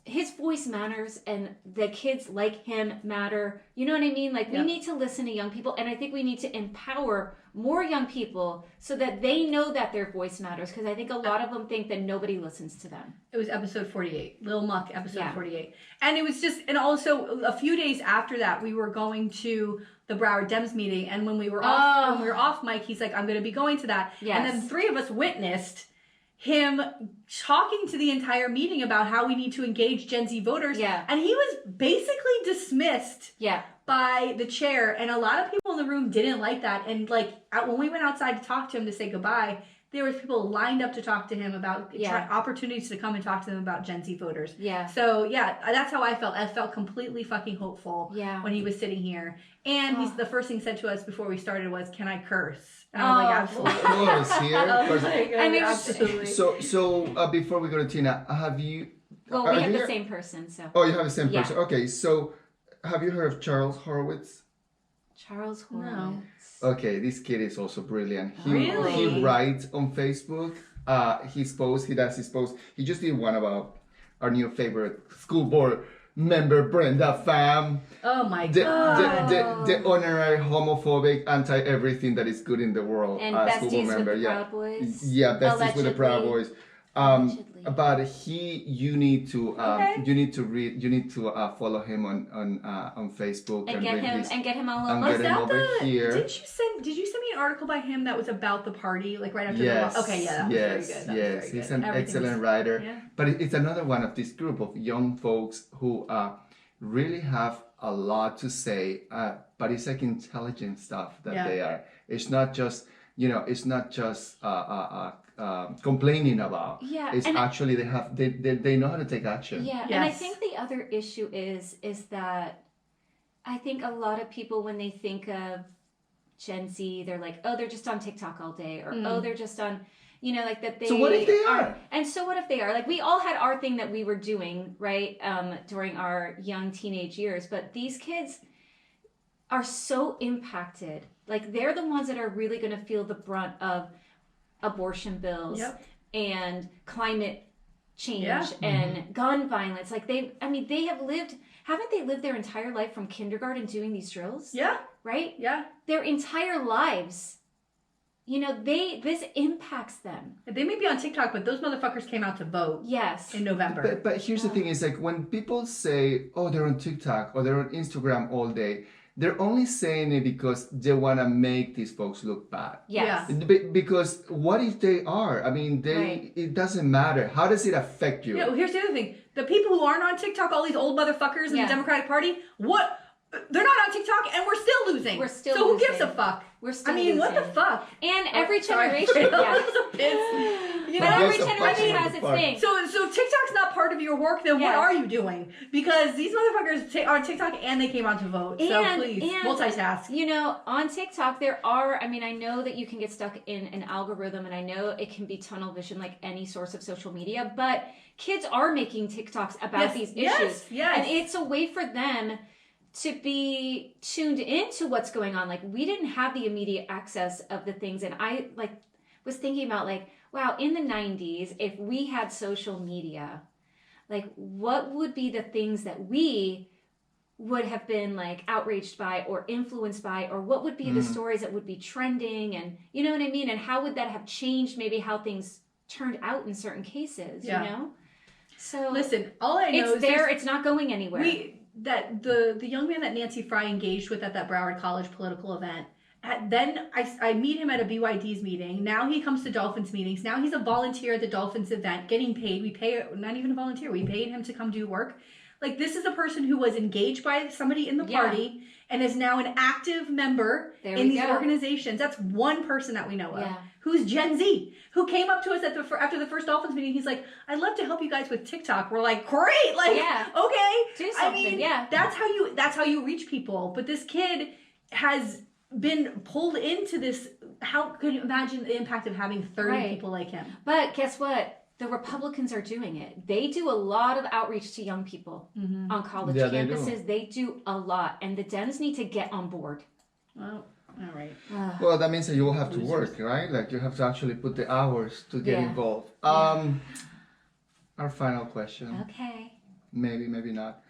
B: his voice matters, and the kids like him matter. You know what I mean? Like, we need to listen to young people, and I think we need to empower more young people so that they know that their voice matters, because I think a lot of them think that nobody listens to them.
C: It was episode 48, Lil Muck, episode 48. And it was just, and also a few days after that, we were going to the Broward Dems meeting, and when we were off mic, he's like, I'm going to be going to that. Yes. And then 3 of us witnessed him talking to the entire meeting about how we need to engage Gen Z voters. Yeah. And he was basically dismissed by the chair. And a lot of people in the room didn't like that. And like when we went outside to talk to him to say goodbye, there was people lined up to talk to him about opportunities to come and talk to them about Gen Z voters. Yeah. So that's how I felt. I felt completely fucking hopeful when he was sitting here. And the first thing he said to us before we started was, "Can I curse?" And I was like, "Absolutely."
A: Of course, here.
C: I mean, absolutely.
A: So before we go to Tina, have you?
B: Well, we have the same person. So.
A: Oh, you have the same person. Okay, so have you heard of Charles Horowitz?
B: Charles Horowitz.
C: No.
A: Okay, this kid is also brilliant.
C: Really?
A: He writes on Facebook. He does his posts. He just did one about our new favorite school board member, Brenda Pham.
C: Oh my God.
A: The honorary homophobic, anti-everything that is good in the world.
B: And besties
A: school board member.
B: with the Proud Boys.
A: Yeah, besties
B: Allegedly.
A: with the Proud Boys.
B: Allegedly.
A: But you need to follow him on Facebook
B: and get
A: read
B: him
A: his-
B: and get him on
A: and
B: a
A: get
B: list.
A: him over here.
C: Did you send me an article by him that was about the party, like right after
A: Yes.
C: the okay, yeah, that was very good. That was very
A: He's
C: good.
A: an
C: Everything
A: excellent
C: was-
A: writer.
C: Yeah.
A: But it's another one of this group of young folks who really have a lot to say, but it's like intelligent stuff that
C: Yeah.
A: they are. It's not just complaining about.
B: Yeah,
A: It's
B: and
A: actually they know how to take action.
B: Yeah, and I
C: Yes.
B: think the other issue is that I think a lot of people, when they think of Gen Z, they're like, oh, they're just on TikTok all day, or oh, they're just on, like that they.
A: So what if they are?
B: And so what if they are? Like, we all had our thing that we were doing, right, during our young teenage years, but these kids are so impacted. Like, they're the ones that are really going to feel the brunt of abortion bills
C: Yep.
B: and climate change
C: Yeah.
B: and gun violence. Like, haven't they lived their entire life from kindergarten doing these drills?
C: Yeah,
B: Right?
C: yeah.
B: Their entire lives. This impacts them.
C: They may be on TikTok, but those motherfuckers came out to vote
B: Yes.
C: in November.
A: But here's the thing: is like when people say, "Oh, they're on TikTok or they're on Instagram all day," they're only saying it because they want to make these folks look bad.
B: Yes.
C: Yeah.
A: Because what if they are? I mean,
B: Right.
A: it doesn't matter. How does it affect you?
C: Yeah, well, here's the other thing. The people who aren't on TikTok, all these old motherfuckers in
B: Yeah.
C: the Democratic Party, what? They're not on TikTok and we're still losing.
B: We're still
C: So who gives a
B: losing.
C: fuck?
B: We're still
C: I mean, what the
B: losing.
C: fuck?
B: And every
C: Sorry.
B: generation, yeah.
C: You
B: But
C: know?
B: every
A: Gives a fuck
B: generation
A: what
B: has
A: the
B: its
A: fuck.
B: thing.
C: So TikTok's not part of your work, then what
B: Yeah.
C: are you doing? Because these motherfuckers are on TikTok and they came out to vote. So please, multitask.
B: On TikTok, I know that you can get stuck in an algorithm, and I know it can be tunnel vision like any source of social media, but kids are making TikToks about
C: Yes,
B: these
C: yes,
B: issues.
C: yes.
B: And it's a way for them to be tuned into what's going on. Like, we didn't have the immediate access of the things, and I was thinking about wow, in the 90s, if we had social media, what would be the things that we would have been outraged by or influenced by, or what would be the stories that would be trending, and you know what I mean, and how would that have changed maybe how things turned out in certain cases,
C: Yeah.
B: So
C: Listen, all I know
B: it's
C: is
B: there, it's not going anywhere.
C: the young man that Nancy Fry engaged with at that Broward College political event. Then I meet him at a BYD's meeting. Now he comes to Dolphins meetings. Now he's a volunteer at the Dolphins event, getting paid. We pay, not even a volunteer, we paid him to come do work. This is a person who was engaged by somebody in the party and is now an active member in these organizations. That's one person that we know of.
B: Yeah.
C: Who's Gen Z, who came up to us after the first Dolphins meeting. He's like, I'd love to help you guys with TikTok. We're like, great. Okay.
B: Do something,
C: That's how you reach people. But this kid has been pulled into this. How could you imagine the impact of having 30 people like him?
B: But guess what? The Republicans are doing it. They do a lot of outreach to young people on college campuses. They do a lot. And the Dems need to get on board.
C: Well, all right.
A: Well, that means that you will have to work, right? You have to actually put the hours to get involved. Our final question.
B: Okay.
A: Maybe not.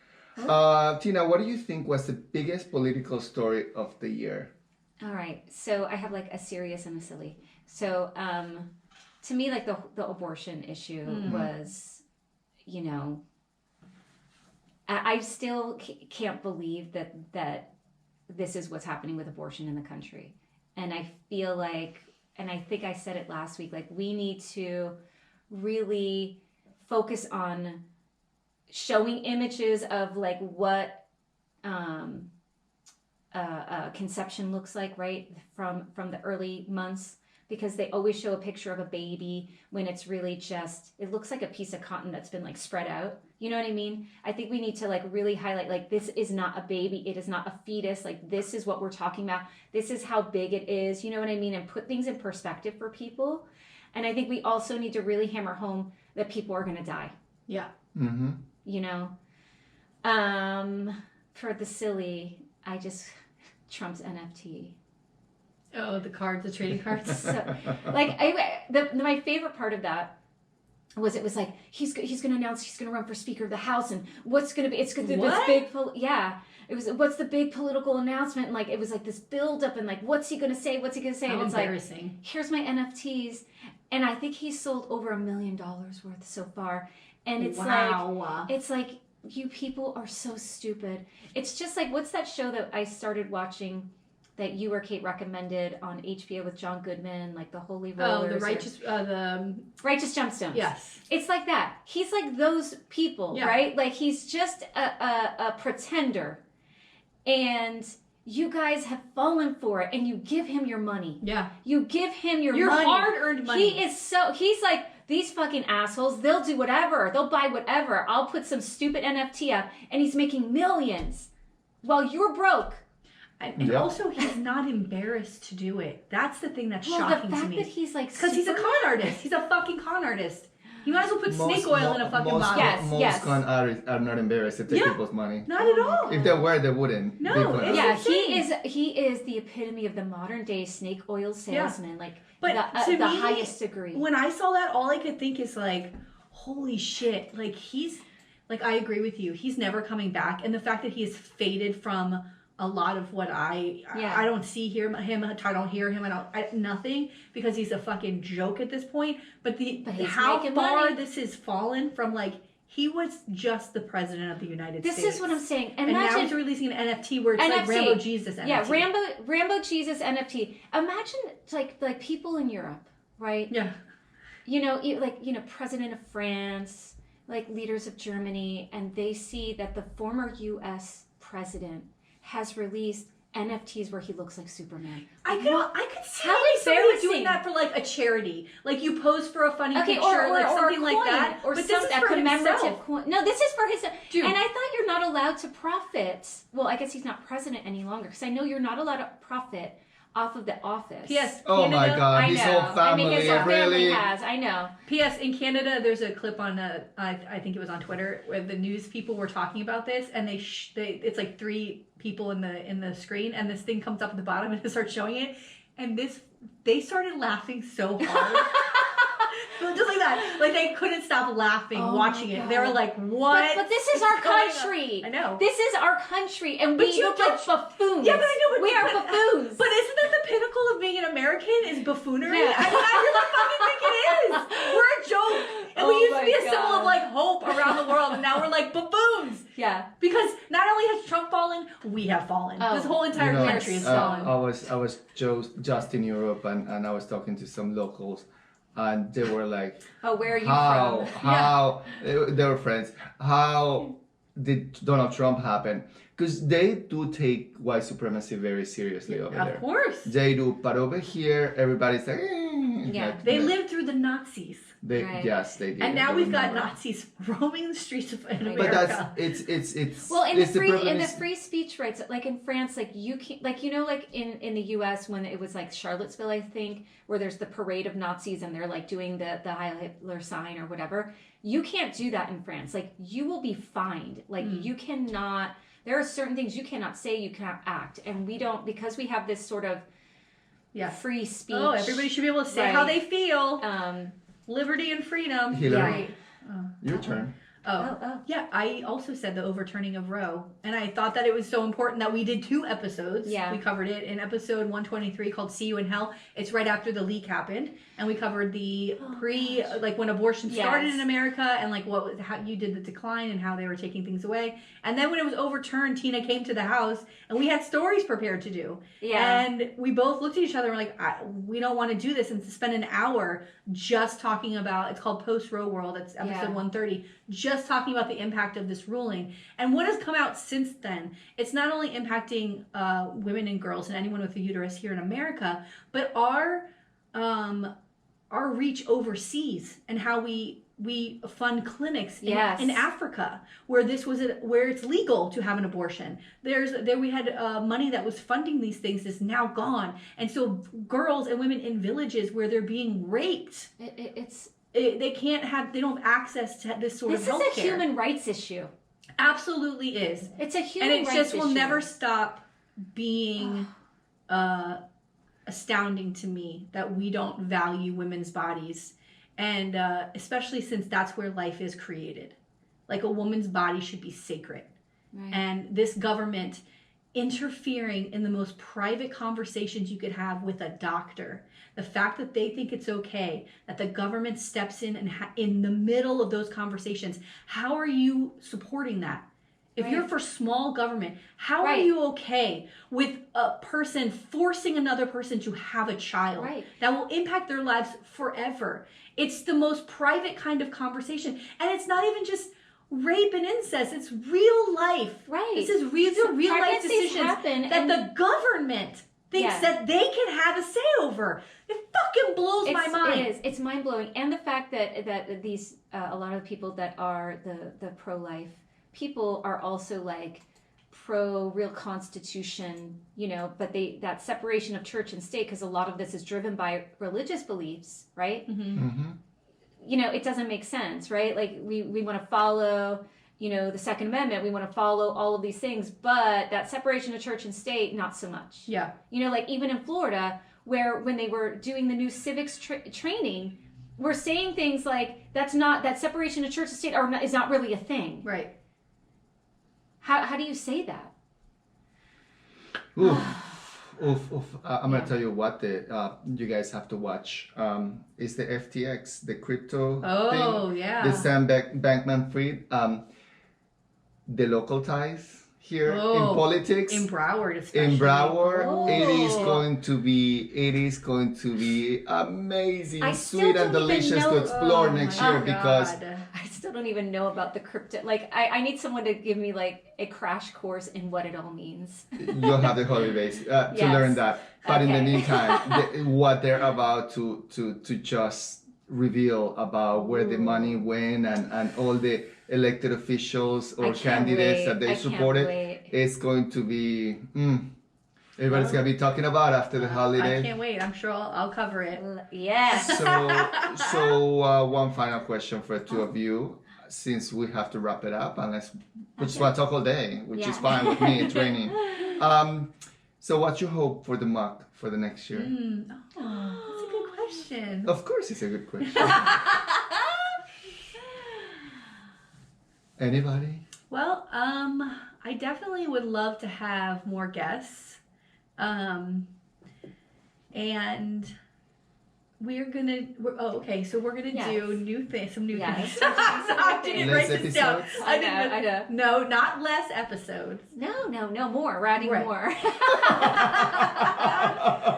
A: Tina, what do you think was the biggest political story of the year?
B: All right. So I have a serious and a silly. So to me, the abortion issue was, I still can't believe that this is what's happening with abortion in the country. And I feel and I think I said it last week, we need to really focus on showing images of what conception looks like, right, from the early months, because they always show a picture of a baby when it's really just, it looks like a piece of cotton that's been spread out. You know what I mean? I think we need to really highlight, this is not a baby. It is not a fetus. This is what we're talking about. This is how big it is. You know what I mean? And put things in perspective for people. And I think we also need to really hammer home that people are going to die.
C: Yeah.
A: Mm-hmm.
B: For the silly, Trump's NFT.
C: Oh, the cards, the trading cards.
B: So, my favorite part of that was it was he's going to announce he's going to run for Speaker of the House, and what's going to be, it's going to be this big it was, what's the big political announcement, and it was this build up, and what's he going to say, and it's
C: embarrassing.
B: here's my NFTs, and I think he's sold over $1 million worth so far. And it's like you people are so stupid. It's just like, what's that show that I started watching that you or Kate recommended on HBO with John Goodman, like the Holy Rollers?
C: Oh, the
B: Righteous Gemstones.
C: Yes.
B: It's like that. He's like those people, right? Like he's just a pretender. And you guys have fallen for it, and you give him your money.
C: Yeah.
B: You give him your
C: money.
B: hard-earned money.
C: Money.
B: He's like, these fucking assholes, they'll do whatever. They'll buy whatever. I'll put some stupid NFT up, and he's making millions while you're broke.
C: And also, he's not embarrassed to do it. That's the thing that's shocking to me.
B: The fact that he's like...
C: Because he's a con artist. He's a fucking con artist. You might as well put snake oil in a fucking bottle.
A: Most con artists are not embarrassed to take people's money.
C: Not at all.
A: If they were, they wouldn't.
C: No.
B: He is the epitome of the modern day snake oil salesman. Like,
C: but
B: the highest degree.
C: When I saw that, all I could think is like, holy shit. Like, he's... Like, I agree with you. He's never coming back. And the fact that he is faded from... a lot of what I don't see him. I don't hear him. Nothing, because he's a fucking joke at this point. But how far this has fallen from, like, he was just the president of the United States.
B: This is what I'm saying.
C: And now he's releasing an NFT where it's like Rambo Jesus NFT.
B: Yeah, Rambo Jesus NFT. Imagine like people in Europe, right?
C: Yeah.
B: President of France, like leaders of Germany, and they see that the former U.S. president has released NFTs where he looks like Superman.
C: I could see somebody doing that for like a charity. Like you pose for a funny picture, or something like that.
B: Or but this is for commemorative coin. No, this is for his... Dude. And I thought you're not allowed to profit. Well, I guess he's not president any longer, because I know you're not allowed to profit off of the office.
C: P.S.
A: Oh
C: Canada,
A: my God, his whole family,
B: I mean, his whole
A: really?
B: family has. I know.
C: P.S. In Canada, there's a clip on I think it was on Twitter where the news people were talking about this, and it's like 3 people in the screen, and this thing comes up at the bottom and it starts showing it, and they started laughing so hard. Just like that. Like, they couldn't stop laughing watching it. They were like, what?
B: But this is our country.
C: I know.
B: This is our country, and we look like buffoons.
C: Yeah, but I know.
B: We are buffoons.
C: But isn't that the pinnacle of being an American, is buffoonery? Yeah. I really fucking think it is. We're a joke. And we used to be a symbol of, like, hope around the world, and now we're like buffoons.
B: Yeah.
C: Because not only has Trump fallen, we have fallen. This whole entire country has fallen.
A: I was just in Europe, and I was talking to some locals, and they were like,
B: "Oh, where are you from?"
A: How they were friends. How did Donald Trump happen? Because they do take white supremacy very seriously over there.
C: Of course.
A: They do, but over here, everybody's like,
C: They lived through the Nazis.
A: Yes, they did.
C: And now we've got Nazis roaming the streets of America.
A: But that's it's
B: well, in
A: the
B: the free speech rights, like in France, like you can't, like like in the U.S. when it was like Charlottesville, I think, where there's the parade of Nazis and they're like doing the Heil Hitler sign or whatever. You can't do that in France. Like, you will be fined. Like, you cannot. There are certain things you cannot say, you cannot act, and we don't, because we have this sort of free speech.
C: Oh, everybody should be able to say how they feel. Liberty and freedom.
A: Hillary, your turn.
C: Yeah, I also said the overturning of Roe, and I thought that it was so important that we did 2 episodes.
B: Yeah.
C: We covered it in episode 123 called See You in Hell. It's right after the leak happened, and we covered the like when abortion started in America, and like how you did the decline and how they were taking things away. And then when it was overturned, Tina came to the house, and we had stories prepared to do. Yeah. And we both looked at each other and were like, we don't want to do this, and to spend an hour just talking about, it's called Post Roe World, it's episode 130, just talking about the impact of this ruling. And what has come out since then, it's not only impacting women and girls and anyone with a uterus here in America, but our reach overseas, and how we fund clinics in Africa where where it's legal to have an abortion. We had money that was funding these things is now gone, and so girls and women in villages where they're being raped, they don't have access to this sort of healthcare.
B: This is a human rights issue.
C: Absolutely is.
B: It's a human rights issue.
C: And it just will never stop being astounding to me that we don't value women's bodies, and especially since that's where life is created. Like, a woman's body should be sacred. Right. And this government interfering in the most private conversations you could have with a doctor. The fact that they think it's okay, that the government steps in and in the middle of those conversations, how are you supporting that? If you're for small government, how are you okay with a person forcing another person to have a child that will impact their lives forever? It's the most private kind of conversation. And it's not even just rape and incest. It's real life.
B: Right.
C: This is real life decisions that the government thinks that they can have a say over. It fucking blows my mind.
B: It is. It's mind blowing. And the fact that these a lot of the people that are the pro-life people are also like pro real constitution, you know, but that separation of church and state, because a lot of this is driven by religious beliefs, right? You know, it doesn't make sense, right? Like we want to follow, you know, the Second Amendment, we want to follow all of these things, but that separation of church and state, not so much.
C: Yeah.
B: You know, like even in Florida, where when they were doing the new civics training, we're saying things like that separation of church and state is not really a thing.
C: Right.
B: How do you say that?
A: I'm gonna tell you what you guys have to watch. Is the FTX, the crypto thing?
C: Yeah.
A: The Sam Bankman-Fried, the local ties here in politics.
C: In Broward, especially.
A: In Broward, it is going to be amazing, sweet and delicious to explore next year because
B: I still don't even know about the crypto. Like, I need someone to give me like a crash course in what it all means.
A: You'll have the holidays to learn that. But in the meantime, what they're about to just reveal about where the money went and all the elected officials or candidates that they supported, it's going to be everybody's going to be talking about after the holiday.
C: I can't wait. I'm sure I'll cover it.
B: Yes.
A: So one final question for the two of you, since we have to wrap it up, unless we just want to talk all day, which is fine with me. It's raining. So what's your hope for the MUC for the next year?
C: That's a good question.
A: Of course, it's a good question. Anybody?
C: Well, I definitely would love to have more guests. And we're gonna do some new things. So I didn't write this down. I know. No, not less episodes.
B: No, more. We're adding more.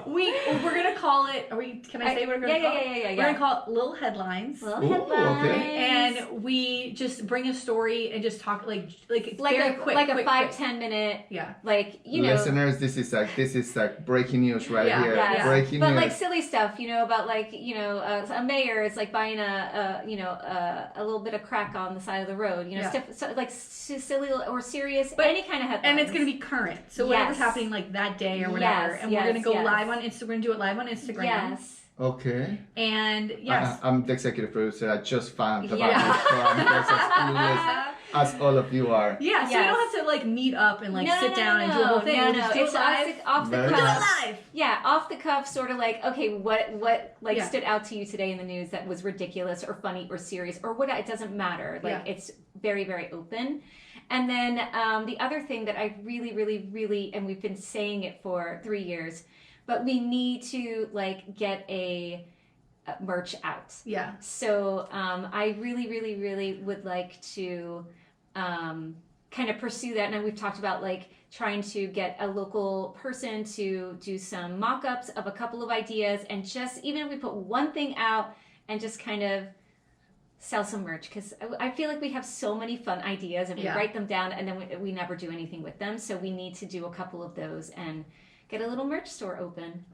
C: We're gonna call it. Can I say what we're gonna call it?
B: Yeah.
C: We're gonna call it Little Headlines.
A: Okay.
C: And we just bring a story and just talk like very quick,
B: like a
C: quick,
B: 5-10 minute.
C: Yeah.
B: Like
A: listeners, this is like breaking news here.
B: Yeah.
A: Breaking
B: but
A: news.
B: like silly stuff, you know, about like, you know, a mayor is like buying a little bit of crack on the side of the road, you know, stuff like silly or serious, but any kind of headlines.
C: And it's going to be current. So whatever's happening like that day or whatever. And we're going to go live on Instagram. We're going to do it live on Instagram.
B: Yes.
A: Okay.
C: And yes.
A: I'm the executive producer. I just found about this, so I'm just as clueless as all of you are.
C: Yeah, so we don't have to like meet up and like sit down and do a whole thing. We'll just do it live.
B: Off the cuff.
C: Do it live.
B: Yeah, off the cuff, sort of like, okay, what like stood out to you today in the news that was ridiculous or funny or serious or what? It doesn't matter. Like it's very, very open. And then the other thing that I really, really, really, and we've been saying it for 3 years, but we need to like get a merch out. Yeah. So I really, really, really would like to kind of pursue that. And we've talked about like trying to get a local person to do some mock-ups of a couple of ideas, and just even if we put one thing out and just kind of sell some merch, because I feel like we have so many fun ideas and we write them down and then we never do anything with them. So we need to do a couple of those and get a little merch store open.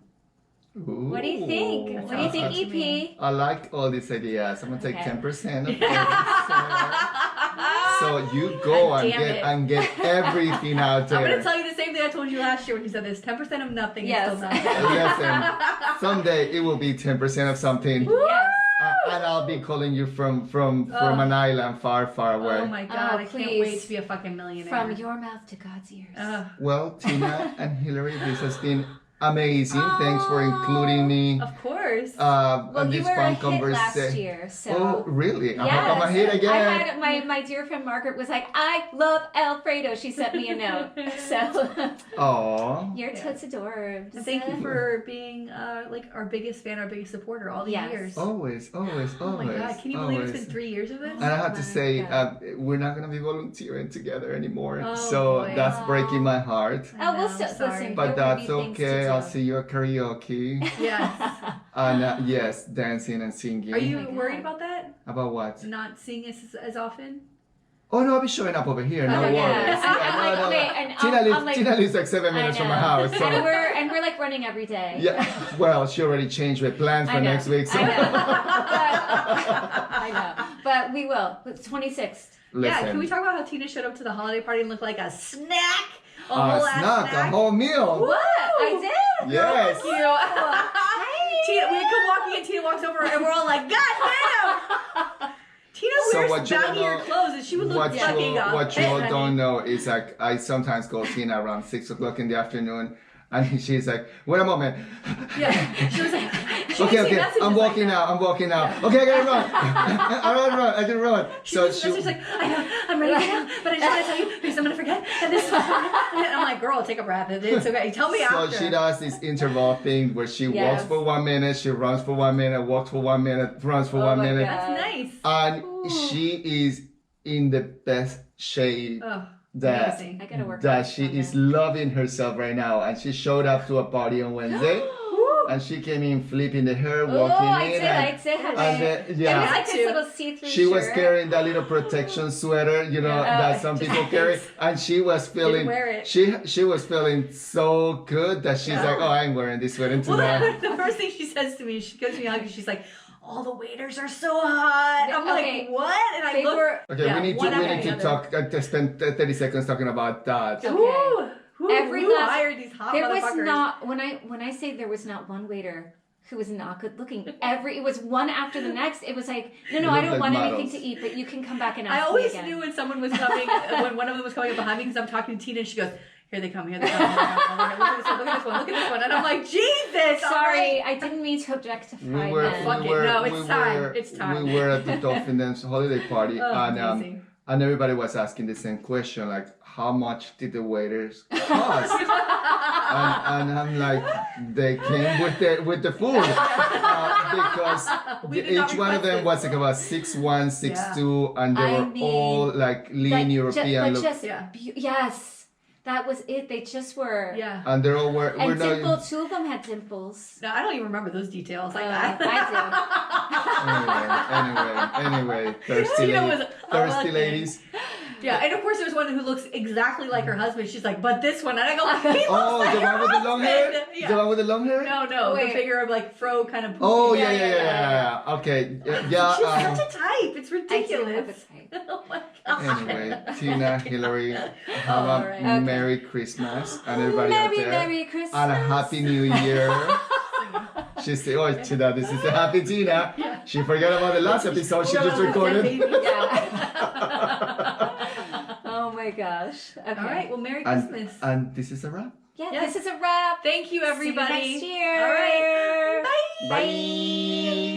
A: Ooh,
B: what do you think? What do you think, EP?
A: I like all these ideas. I'm gonna take 10% of it. So you go and get everything out there.
C: I'm gonna tell you the same thing I told you last year when you said this. 10% of nothing is still nothing.
A: Listen, someday it will be 10% of something.
B: Yes.
A: And I'll be calling you from an island far, far away.
C: Oh my God, I can't wait to be a fucking millionaire.
B: From your mouth to God's ears.
A: Well, Tina and Hillary, this has been amazing. Thanks for including me.
C: Of course. course.
B: Well,
A: and
B: you
A: this
B: were a
A: fun
B: hit last
A: conversation.
B: year, so.
A: Oh, really?
B: Yes.
A: How come I hit again?
B: I had my dear friend Margaret was like, I love Alfredo. She sent me a note. So
A: Aw.
B: you're
C: Yeah.
B: totes adorbs.
C: And thank you for being like our biggest fan, our biggest supporter all these
B: Yes.
C: years.
A: Always, always,
C: Oh my
A: always.
C: god, can you believe it's
A: always.
C: been 3 years of this?
A: And I have to
B: Oh my
A: say,
B: God.
A: we're not going to be volunteering together anymore.
C: Oh,
A: so
C: boy.
A: that's breaking my heart.
B: Oh, we'll
C: I know,
B: still
C: sorry.
B: listen.
A: But
B: there will
A: that's
B: be things to
A: okay.
B: do.
A: I'll see you at karaoke.
C: Yes.
A: And yes, dancing and singing.
C: Are you
B: my God.
C: worried about that?
A: About what?
C: Not seeing us as often?
A: Oh no, I'll be showing up over here. No
C: Okay,
A: worries.
C: yeah.
B: I'm like, wait, and I'm like,
A: Tina lives like 7 minutes from my house. So.
B: and we're like running every day.
A: Yeah. Well, she already changed her plans for
B: I know,
A: next week. So.
B: I know. I know. But we will. It's 26th.
A: Listen.
C: Yeah, can we talk about how Tina showed up to the holiday party and looked like a snack? A
A: a
C: whole ass
A: snack,
C: snack.
A: a whole meal.
B: What? I did?
A: Yes.
C: Cute. Tina, we come walking in, Tina walks over, and we're all like, God damn! Tina
A: So
C: wears
A: what you don't
C: baggier
A: know-
C: clothes, and she would look
A: What
C: fucking
A: you all
C: honey.
A: don't know is like I sometimes call Tina around 6 o'clock in the afternoon, and she's like, "Wait a moment."
C: Yeah, she was like, she would
A: Okay,
C: say
A: okay,
C: messages
A: I'm
C: like
A: walking
C: that.
A: now. I'm walking now. Okay, I gotta run. I gotta run.
C: She was like, I know, I'm ready to go, but I just want to tell you because I'm gonna forget. And this, and I'm like, girl, take a breath. It's okay. Tell me
A: So
C: after.
A: she does this interval thing where she walks
B: Yes.
A: for 1 minute, she runs for 1 minute, walks for 1 minute, runs for
B: Oh
A: 1
B: my
A: minute,
B: God.
C: That's nice.
A: and
B: Ooh.
A: she is in the best shape
C: Oh,
A: that
C: amazing.
B: I gotta work
A: that
B: on
A: she
B: it.
A: is loving herself right now. And she showed up to a party on Wednesday, and she came in flipping the hair,
B: Oh,
A: walking
B: I
A: in,
B: did.
A: and,
B: It
A: yeah.
B: was like
C: Too.
B: this little see-through
A: She was
B: shirt.
A: carrying that little protection sweater, you know,
C: Yeah.
A: that some people carry, and she was feeling.
C: wear it.
A: She was feeling so good that she's
C: Yeah.
A: like, "Oh, I ain't wearing this sweater
C: Well,
A: tonight."
C: the first thing she says to me, she gives me a hug, and she's like, all the waiters are so hot. I'm
B: Okay.
C: like, what? And I
B: They
C: look.
B: were
A: Okay,
C: Yeah,
A: we need
C: one
A: to
C: after the
A: talk to spend 30 seconds talking about that.
B: Okay.
C: Who
B: Every
C: who
B: last-
C: hired these hot
B: There was
C: motherfuckers?
B: not when I say there was not one waiter who was not good looking. It was one after the next. It was like, no,
A: They
B: I
A: look
B: don't
A: like
B: want
A: models.
B: anything to eat, but you can come back and ask
C: I
B: me
C: always
B: again.
C: knew when someone was coming, when one of them was coming up behind me, because I'm talking to Tina, and she goes, here they come, here they come. Here they come. Look at this one, look at this one, look at this one. And I'm like, Jesus, all
B: Sorry,
C: right.
B: I didn't mean to objectify
A: We were,
B: men.
C: Fuck
A: we
C: it.
A: were,
C: No, it's
A: we
C: time.
A: were,
C: It's time.
A: We were at the Dolphins holiday party,
C: Oh,
A: and
C: amazing.
A: and everybody was asking the same question, like, how much did the waiters cost? and I'm like, they came with the food because
C: We did not
A: each one of them
C: request
A: was like about 6'1", 6'2", and they
B: I
A: were
B: mean,
A: all like lean European look,
B: yeah.
C: Yeah.
B: Yes, that was it. They just were.
C: Yeah.
A: and they're all we're
B: And
A: not.
B: dimple, two of them had dimples.
C: No, I don't even remember those details like
B: I
C: that.
A: Anyway, thirsty,
C: Tina
A: ladies,
C: was
A: thirsty
C: looking.
A: ladies.
C: Yeah, and of course there's one who looks exactly like her husband. She's like, but this one, and I go, he looks
A: Oh,
C: like
A: the
C: your
A: one with the long hair?
C: husband. Yeah.
A: The one with the long hair?
C: No,
B: Wait.
C: the figure of like fro kind of.
A: Oh,
C: poofy.
A: yeah. Okay, yeah.
C: She's such a type. It's
B: do have a
C: ridiculous.
B: type.
C: Oh my god.
A: Anyway, Tina, Hillary, have
C: All
A: a
C: right.
B: Okay.
A: Merry Christmas, and everybody out there,
B: Merry Christmas.
A: and a Happy New Year. She said, "Oh, Tina, this is the Happy Tina."
C: Yeah.
A: She forgot about the last episode she just recorded.
B: Yeah. Oh my gosh. Okay.
C: All right. Well, Merry
A: And,
C: Christmas.
A: and this is a wrap.
B: Yeah,
C: Yes.
B: this is a wrap.
C: Thank you, everybody.
B: See you next year.
C: All right. Bye.
A: Bye.